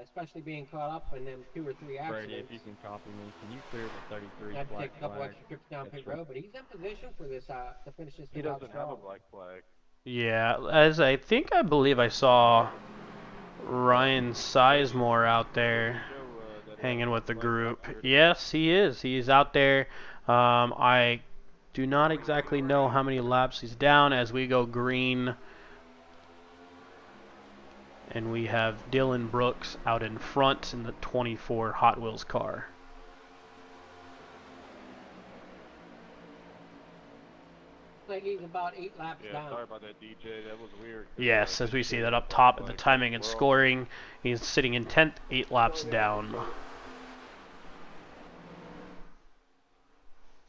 especially being caught up in them 2 or 3 accidents. Brady, if you can copy me, can you clear the 33 Had to black take a couple flag? extra trips down pit road, but he's in position for this to finish this He thing out doesn't have a strong. black flag. Yeah, as I believe I saw Ryan Sizemore out there. Show that hanging with the group. Yes, he is. He is out there. I do not exactly know how many laps he's down as we go green. And we have Dylan Brooks out in front in the 24 Hot Wheels car. Like he's about 8 laps Yeah, down. sorry about that, DJ. That was weird. Yes, as we see that up top at the timing and scoring, he's sitting in 10th, 8 laps down.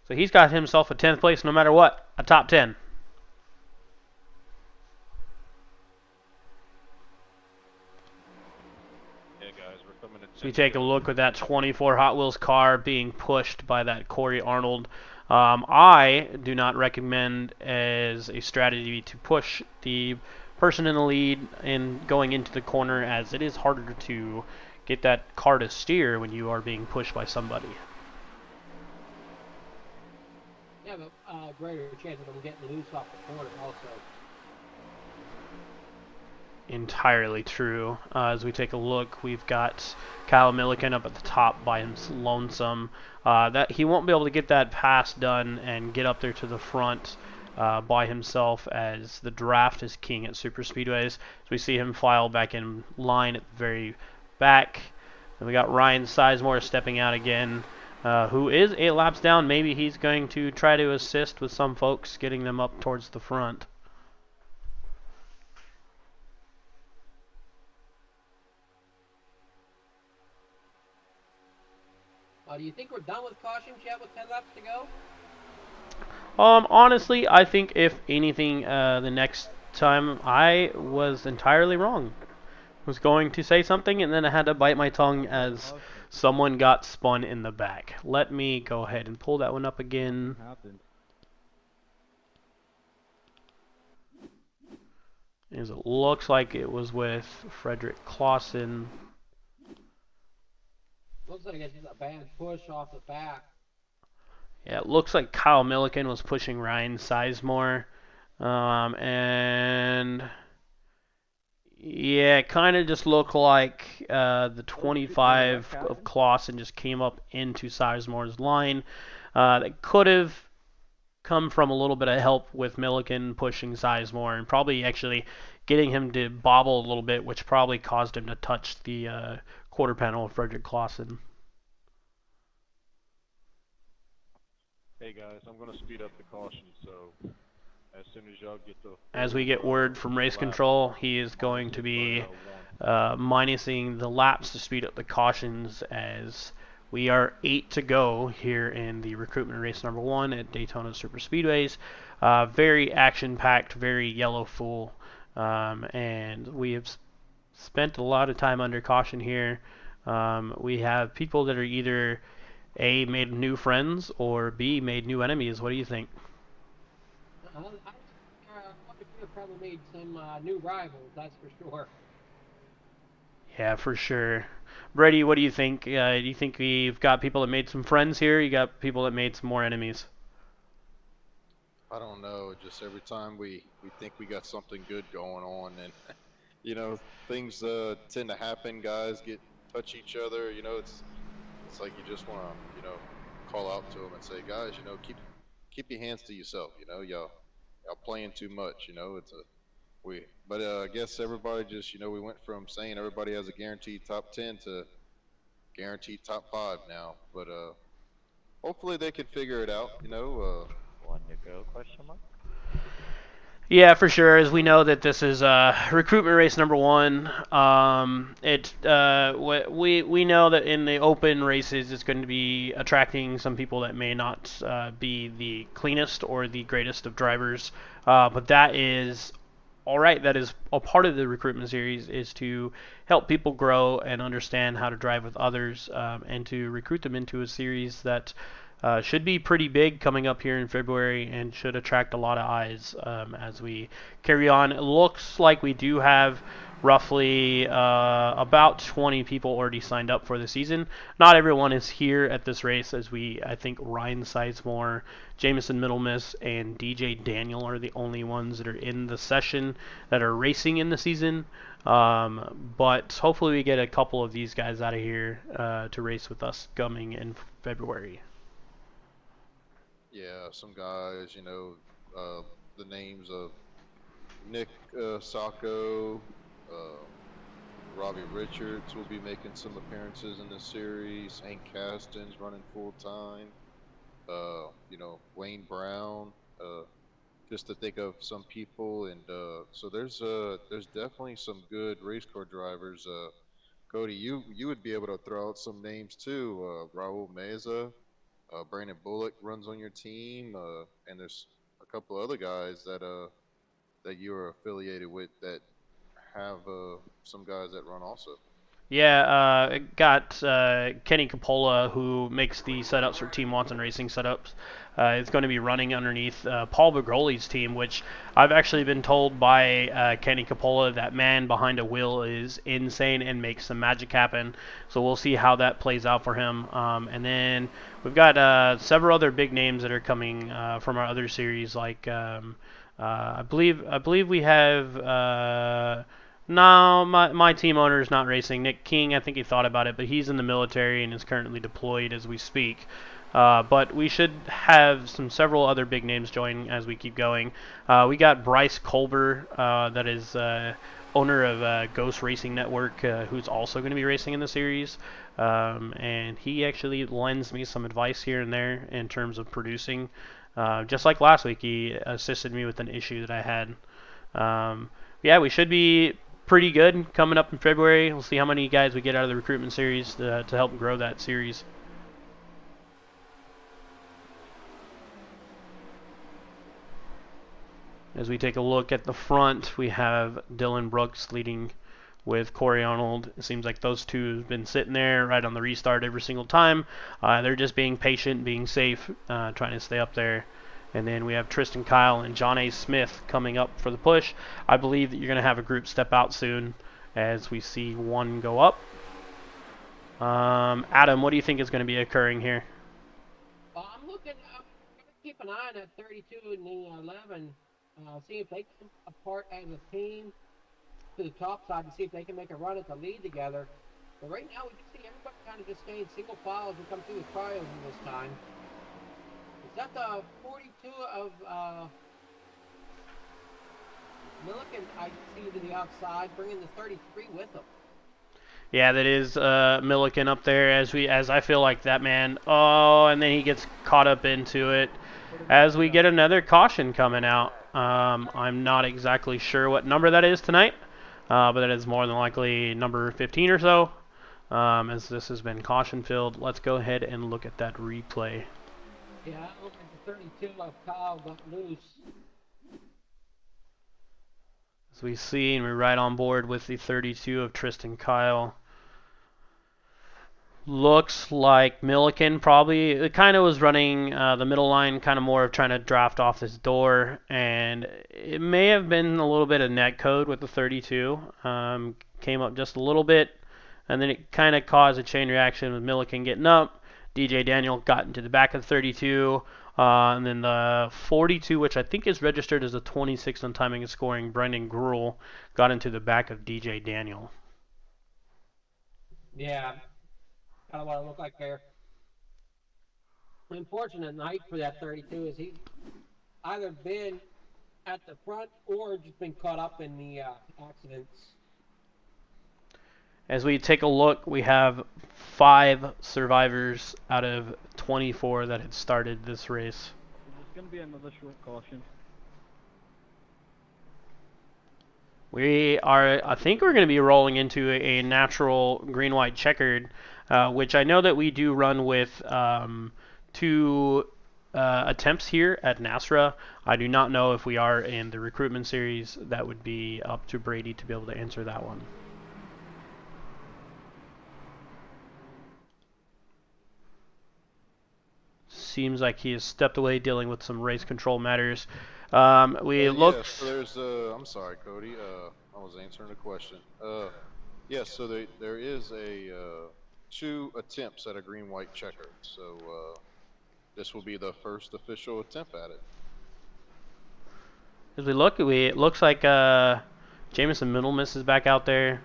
So he's got himself a 10th place no matter what, a top 10. Yeah, guys, we're coming to So we take a look at that 24 Hot Wheels car being pushed by that Corey Arnold. I do not recommend as a strategy to push the person in the lead and going into the corner, as it is harder to get that car to steer when you are being pushed by somebody. You have a greater chance of them getting loose off the corner also. Entirely true. As we take a look, we've got Kyle Milliken up at the top by him lonesome. That he won't be able to get that pass done and get up there to the front by himself, as the draft is king at super speedways. So we see him file back in line at the very back. And we got Ryan Sizemore stepping out again, who is 8 laps down. Maybe he's going to try to assist with some folks, getting them up towards the front. Do you think we're done with cautions yet with 10 laps to go? Honestly, I think if anything, the next time I was entirely wrong. Was going to say something and then I had to bite my tongue as someone got spun in the back. Let me go ahead and pull that one up again. As it looks like it was with Frederick Clausen. Looks like it's just a bad push off the back. Yeah, it looks like Kyle Milliken was pushing Ryan Sizemore. And yeah, it kind of just looked like the 25 of Clausen just came up into Sizemore's line. That could have come from a little bit of help with Milliken pushing Sizemore and probably actually getting him to bobble a little bit, which probably caused him to touch the quarter panel of Frederick Clausen. Hey guys, I'm gonna speed up the caution, so as soon as y'all get the... As we get word from race control, he is going to be minusing the laps to speed up the cautions, as we are 8 to go here in the recruitment race number 1 at Daytona Super Speedways. Very action-packed, very yellow full, and we have spent a lot of time under caution here. We have people that are either A, made new friends, or B, made new enemies. What do you think? I think probably made some new rivals, that's for sure. Yeah, for sure. Brady, what do you think? Do you think we've got people that made some friends here? You got people that made some more enemies? I don't know. Just every time we think we got something good going on, and you know, things tend to happen. Guys touch each other. You know, it's like you just want to, you know, call out to them and say, guys, you know, keep your hands to yourself. You know, y'all playing too much. You know, but I guess everybody just, you know, we went from saying everybody has a guaranteed top 10 to guaranteed top 5 now. But hopefully they can figure it out. You know. One to go? Question mark. Yeah, for sure. As we know that this is recruitment race number 1. We know that in the open races it's going to be attracting some people that may not be the cleanest or the greatest of drivers, but that is all right. That is a part of the recruitment series, is to help people grow and understand how to drive with others, and to recruit them into a series that should be pretty big coming up here in February and should attract a lot of eyes as we carry on. It looks like we do have roughly about 20 people already signed up for the season. Not everyone is here at this race, as I think Ryan Sizemore, Jameson Middlemiss, and DJ Daniel are the only ones that are in the session that are racing in the season. But hopefully we get a couple of these guys out of here to race with us coming in February. Yeah, some guys, the names of Nick Sacco, Robbie Richards will be making some appearances in this series. Hank Caston's running full time. Wayne Brown, just to think of some people, and so there's definitely some good race car drivers. Cody, you would be able to throw out some names too. Raul Meza, Brandon Bullock runs on your team, and there's a couple other guys that you're affiliated with that have some guys that run also. Yeah, got Kenny Coppola, who makes the setups for Team Watson Racing setups. Is going to be running underneath Paul Begroli's team, which I've actually been told by Kenny Coppola that man behind a wheel is insane and makes some magic happen. So we'll see how that plays out for him. And then we've got several other big names that are coming from our other series, like I believe we have. No, my team owner is not racing. Nick King, I think he thought about it, but he's in the military and is currently deployed as we speak. But we should have several other big names join as we keep going. We got Bryce Colber, that is owner of Ghost Racing Network, who's also going to be racing in the series. And he actually lends me some advice here and there in terms of producing. Just like last week, he assisted me with an issue that I had. Yeah, we should be pretty good coming up in February. We'll see how many guys we get out of the recruitment series to help grow that series. As we take a look at the front, we have Dylan Brooks leading with Corey Arnold. It seems like those two have been sitting there right on the restart every single time. They're just being patient, being safe, trying to stay up there. And then we have Tristan Kyle and John A. Smith coming up for the push. I believe that you're going to have a group step out soon as we see one go up. Adam, what do you think is going to be occurring here? I'm going to keep an eye on that 32 and the 11, see if they come apart as a team to the top side and see if they can make a run at the lead together. But right now, we can see everybody kind of just staying single file as we come through the trials in this time. Is that the 42 of Milliken I see to the outside, bringing the 33 with him? Yeah, that is Milliken up there as I feel like that man. Oh, and then he gets caught up into it as we get another caution coming out. I'm not exactly sure what number that is tonight, but that is more than likely number 15 or so, as this has been caution filled. Let's go ahead and look at that replay. Yeah, I look at the 32 of Kyle got loose. As we see, and we're right on board with the 32 of Tristan Kyle. Looks like Milliken probably kind of was running the middle line, kind of more of trying to draft off this door, and it may have been a little bit of net code with the 32. Came up just a little bit, and then it kind of caused a chain reaction with Milliken getting up. DJ Daniel got into the back of the 32, and then the 42, which I think is registered as a 26 on timing and scoring, Brendan Gruel, got into the back of DJ Daniel. Yeah, kind of what it looked like there. Unfortunate night for that 32 is he's either been at the front or just been caught up in the accidents. As we take a look, we have 5 survivors out of 24 that had started this race. There's going to be another short caution. I think we're going to be rolling into a natural green-white checkered, which I know that we do run with 2 attempts here at NASRA. I do not know if we are in the recruitment series. That would be up to Brady to be able to answer that one. Seems like he has stepped away dealing with some race control matters. We Yeah, looked. so there's I'm sorry, Cody. I was answering a question. Yes, so there is a 2 attempts at a green white checker. So this will be the first official attempt at it. As we look, it looks like Jameson Middlemiss is back out there.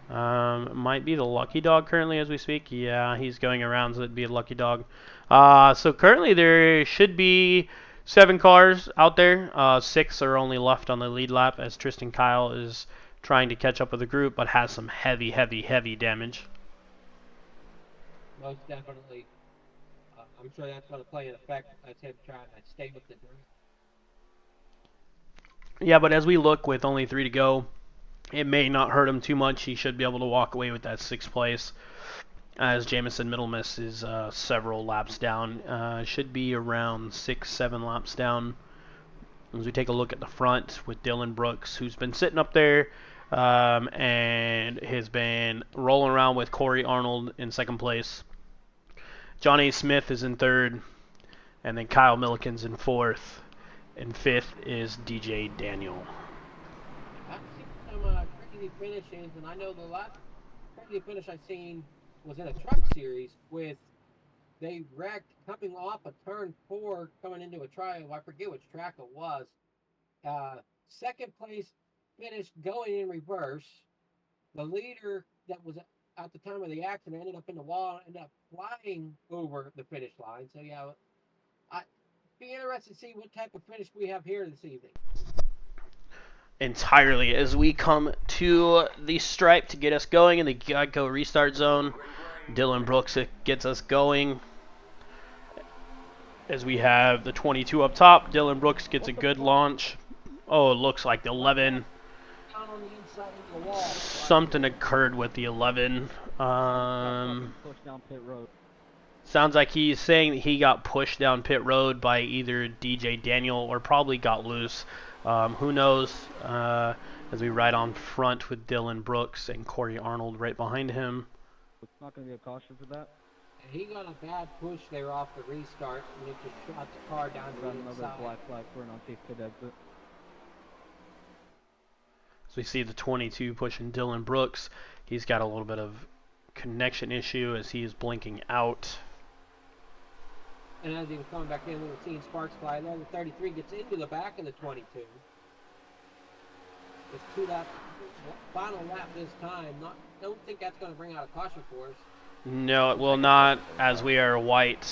Might be the lucky dog currently as we speak. Yeah, he's going around, so it'd be a lucky dog. So currently there should be 7 cars out there. 6 are only left on the lead lap as Tristan Kyle is trying to catch up with the group, but has some heavy damage. Most definitely. I'm sure that's going to play an effect as him trying to stay with the group. Yeah, but as we look with only 3 to go, it may not hurt him too much. He should be able to walk away with that 6th place. As Jameson Middlemiss is several laps down. Should be around 6-7 laps down. As we take a look at the front with Dylan Brooks, who's been sitting up there and has been rolling around with Corey Arnold in 2nd place. John A. Smith is in 3rd. And then Kyle Milliken's in 4th. And 5th is DJ Daniel. I've seen some crazy finishes, and I know the last crazy finish I've seen was in a truck series with they wrecked coming off a turn 4 coming into a trial. I forget which track it was. 2nd place finished going in reverse. The leader that was at the time of the accident ended up in the wall, ended up flying over the finish line. So yeah, I'd be interested to see what type of finish we have here this evening. Entirely as we come to the stripe to get us going in the Geico restart zone. Dylan Brooks gets us going. As we have the 22 up top, Dylan Brooks gets a good launch. Oh, it looks like the 11. Something occurred with the 11. Sounds like he's saying that he got pushed down pit road by either DJ Daniel or probably got loose. Who knows? As we ride on front with Dylan Brooks and Corey Arnold right behind him. It's not going to be a caution for that. He got a bad push there off the restart, and it just shot the car down to the another inside. black flag for an unsafe pit exit. So we see the 22 pushing Dylan Brooks. He's got a little bit of connection issue as he is blinking out. And as he was coming back in, we were seeing sparks fly there. The 33 gets into the back of the 22. It's 2 laps, final lap this time. Don't think that's going to bring out a caution for us. No, it will not, as we are a white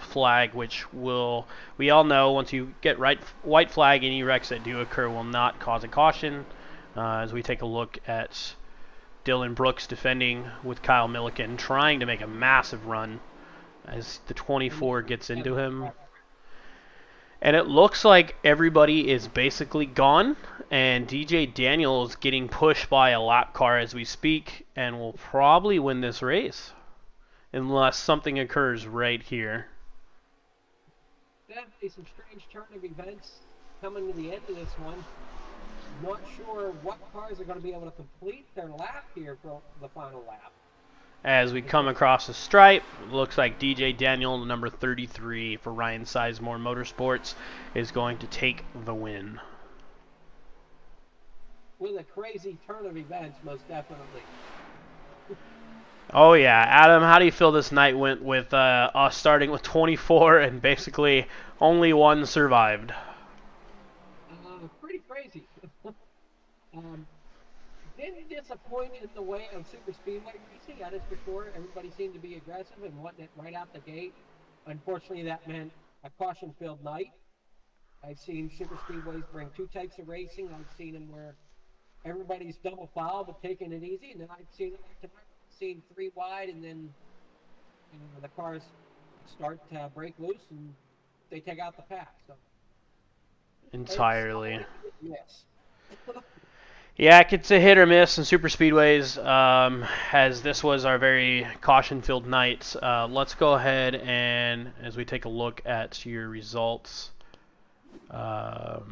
flag, which we all know once you get white flag, any wrecks that do occur will not cause a caution. As we take a look at Dylan Brooks defending with Kyle Milliken, trying to make a massive run as the 24 gets into him. And it looks like everybody is basically gone, and DJ Daniel is getting pushed by a lap car as we speak, and will probably win this race, unless something occurs right here. Definitely some strange turn of events coming to the end of this one. Not sure what cars are going to be able to complete their lap here for the final lap. As we come across the stripe, looks like DJ Daniel, the number 33 for Ryan Sizemore Motorsports, is going to take the win. With a crazy turn of events, most definitely. Oh yeah, Adam, how do you feel this night went with us starting with 24 and basically only one survived? Pretty crazy. Didn't disappoint in the way of super speedway racing, that is for sure. Everybody seemed to be aggressive and wanting it right out the gate. Unfortunately, that meant a caution-filled night. I've seen super speedways bring 2 types of racing. I've seen them where everybody's double foul but taking it easy, and then I've seen 3 wide, and then the cars start to break loose and they take out the pack. So entirely. Yes. Yeah, it's a hit or miss in super speedways, as this was our very caution-filled night. Let's go ahead and, as we take a look at your results, the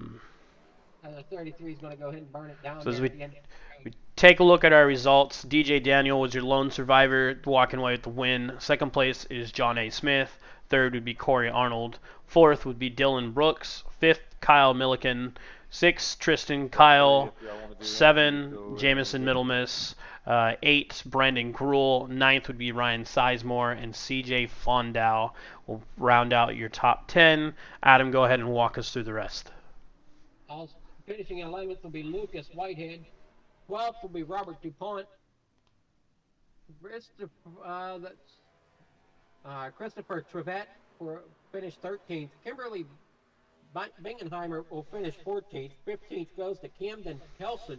33 is going to go ahead and burn it down. So as we take a look at our results, DJ Daniel was your lone survivor, walking away with the win. 2nd place is John A. Smith. 3rd would be Corey Arnold. 4th would be Dylan Brooks. 5th, Kyle Milliken. 6, Tristan Feel free Kyle. if y'all want to do interviews, 7, go ahead and Jamison get 'em. Middlemiss. 8, Brandon Gruel. Ninth would be Ryan Sizemore, and CJ Fondow will round out your top 10. Adam, go ahead and walk us through the rest. Uh, Finishing 11th will be Lucas Whitehead. 12th will be Robert DuPont. Christopher, Christopher Trevette for finish 13th. Kimberly Bingenheimer will finish 14th. 15th goes to Camden Kelson.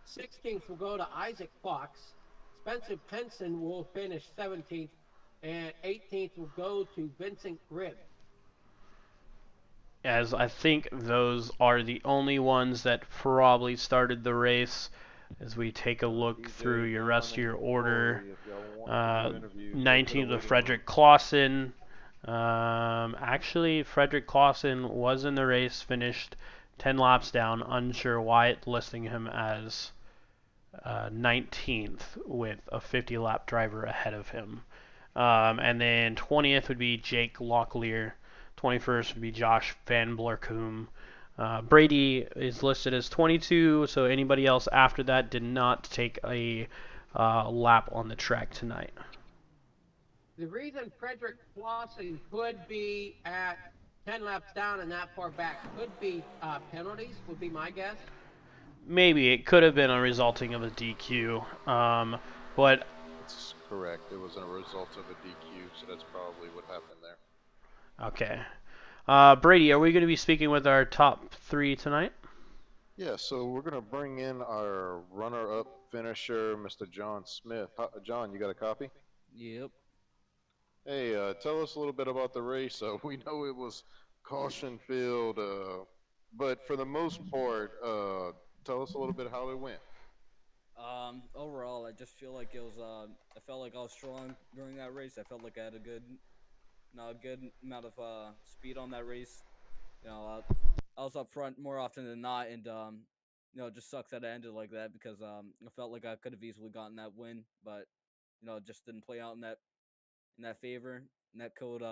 16th will go to Isaac Fox. Spencer Penson will finish 17th. And 18th will go to Vincent Gribb. As I think those are the only ones that probably started the race. As we take a look through your rest of your order, If y'all want to do interviews, go to the 19th of waiting room. Frederick Clausen. Actually, Frederick Clausen was in the race, finished 10 laps down. Unsure why it's listing him as 19th with a 50-lap driver ahead of him. And then 20th would be Jake Locklear. 21st would be Josh Van Blerkum. Brady is listed as 22, so anybody else after that did not take a lap on the track tonight. The reason Frederick Clausen could be at 10 laps down and that far back could be penalties, would be my guess. Maybe it could have been a resulting of a DQ, but That's correct. It was a result of a DQ, so that's probably what happened there. okay. Brady, are we going to be speaking with our top 3 tonight? Yeah, so we're gonna bring in our runner-up finisher, Mr. John Smith. John, you got a copy? Yep. Hey, tell us a little bit about the race. We know it was caution-filled, but for the most part, tell us a little bit how it went. Overall, I just feel like it was. I felt like I was strong during that race. I felt like I had a good amount of speed on that race. You know, I was up front more often than not, and it just sucks that it ended like that because I felt like I could have easily gotten that win, but it just didn't play out in that favor. And that code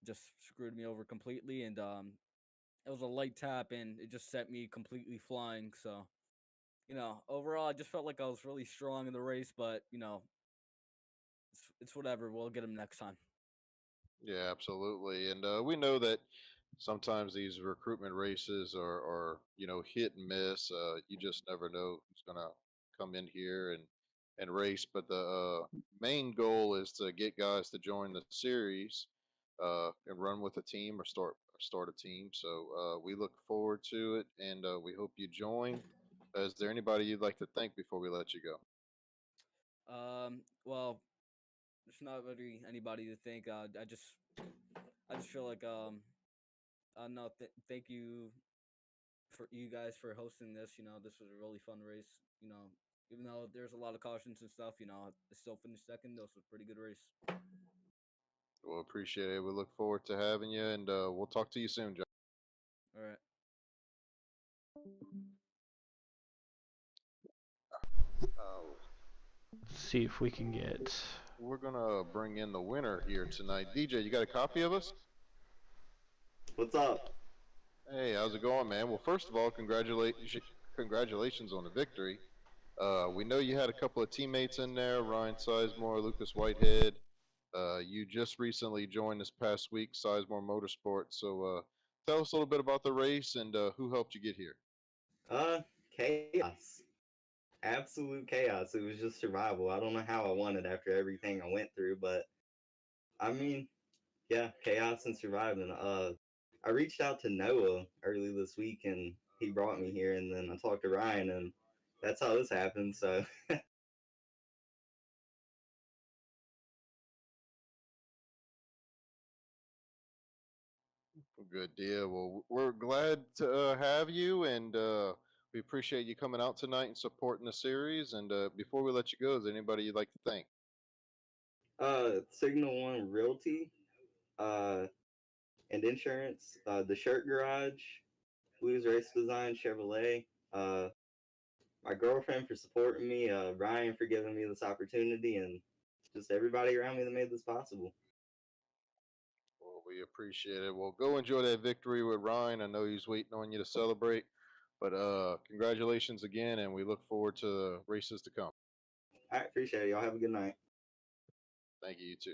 just screwed me over completely, and it was a light tap, and it just sent me completely flying. So, overall, I just felt like I was really strong in the race, but it's whatever. We'll get him next time. Yeah, absolutely. And we know that sometimes these recruitment races are hit and miss. You just never know who's gonna come in here and race. But the main goal is to get guys to join the series and run with a team or start a team. So we look forward to it, and we hope you join. Is there anybody you'd like to thank before we let you go? Well, there's not really anybody to thank. I just feel like no, thank you for you guys for hosting this. This was a really fun race. Even though there's a lot of cautions and stuff, I still finished second. That was a pretty good race. We'll appreciate it. We look forward to having you, and we'll talk to you soon, John. All right. Uh, Let's see if we can get. we're gonna bring in the winner here tonight. DJ, you got a copy of us? What's up? Hey, how's it going, man? Well, first of all, congratulations on the victory. We know you had a couple of teammates in there, Ryan Sizemore, Lucas Whitehead. You just recently joined this past week, Sizemore Motorsports. So tell us a little bit about the race and who helped you get here. Chaos. Absolute chaos. It was just survival. I don't know how I won it after everything I went through, but I mean, yeah, chaos and surviving. I reached out to Noah early this week and he brought me here, and then I talked to Ryan, and that's how this happened. So Good deal. Well, we're glad to have you, and we appreciate you coming out tonight and supporting the series. And before we let you go, is there anybody you'd like to thank? Signal One Realty, and insurance, the Shirt Garage, Blues Race Design Chevrolet, my girlfriend for supporting me, Ryan for giving me this opportunity, and just everybody around me that made this possible. Well, We appreciate it. Well, go enjoy that victory with Ryan. I know he's waiting on you to celebrate. But congratulations again, and we look forward to the races to come. I appreciate it. Y'all have a good night. Thank you, you too.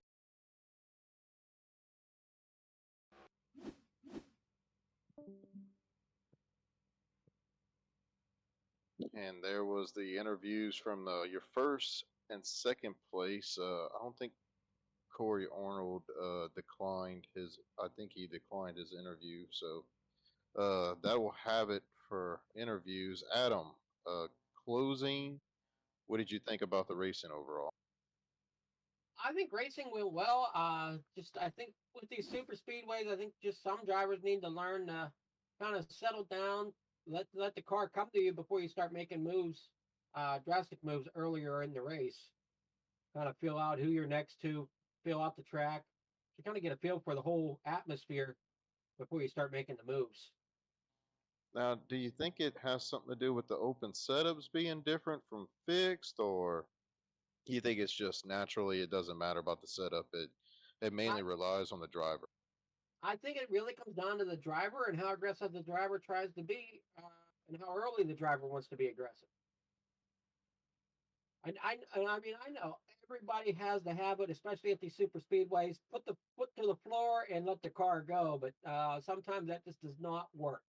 And there was the interviews from your first and second place. I don't think Corey Arnold declined his. I think he declined his interview. So that will have it for interviews. Adam, uh, closing. What did you think about the racing overall? I think racing went well. Just I think with these super speedways, I think just some drivers need to learn to kind of settle down, let the car come to you before you start making moves, drastic moves earlier in the race. Kind of feel out who you're next to, feel out the track, to kind of get a feel for the whole atmosphere before you start making the moves. Now, do you think it has something to do with the open setups being different from fixed, or you think it's just naturally it doesn't matter about the setup? It I, mainly relies on the driver. I think it really comes down to the driver and how aggressive the driver tries to be, and how early the driver wants to be aggressive. I mean, I know everybody has the habit, especially at these super speedways, put the foot to the floor and let the car go. But sometimes that just does not work.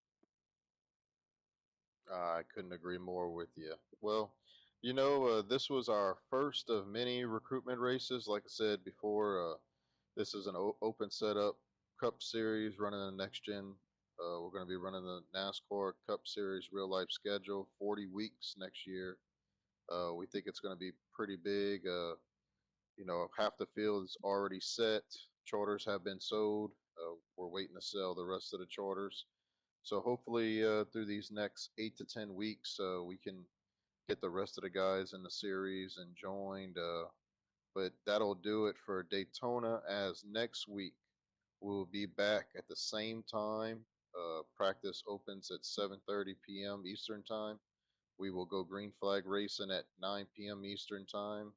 I couldn't agree more with you. Well, this was our first of many recruitment races. Like I said before, this is an open setup Cup Series running the next gen. We're going to be running the NASCAR Cup Series real life schedule, 40 weeks next year. We think it's going to be pretty big. Half the field is already set. Charters have been sold. We're waiting to sell the rest of the charters. So hopefully, through these next 8 to 10 weeks, we can get the rest of the guys in the series and joined. But that'll do it for Daytona. As next week we'll be back at the same time. Practice opens at 7:30 p.m. Eastern time. We will go green flag racing at 9 p.m. Eastern time.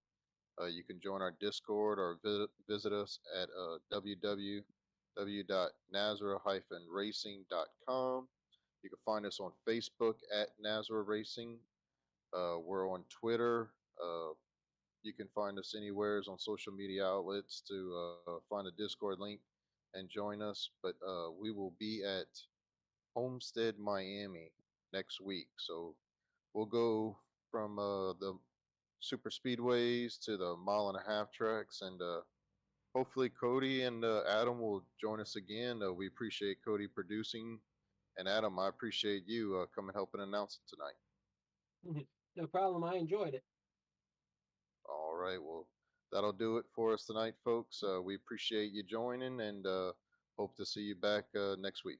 You can join our Discord or visit us at www.nazareth-racing.com. You can find us on Facebook at Nazareth Racing. We're on Twitter. You can find us anywhere on social media outlets to find the Discord link and join us. But we will be at Homestead, Miami next week. So we'll go from the super speedways to the mile and a half tracks, and hopefully Cody and Adam will join us again. We appreciate Cody producing, and Adam, I appreciate you coming helping announce it tonight. No problem. I enjoyed it. All right, well, that'll do it for us tonight, folks. We appreciate you joining, and hope to see you back next week.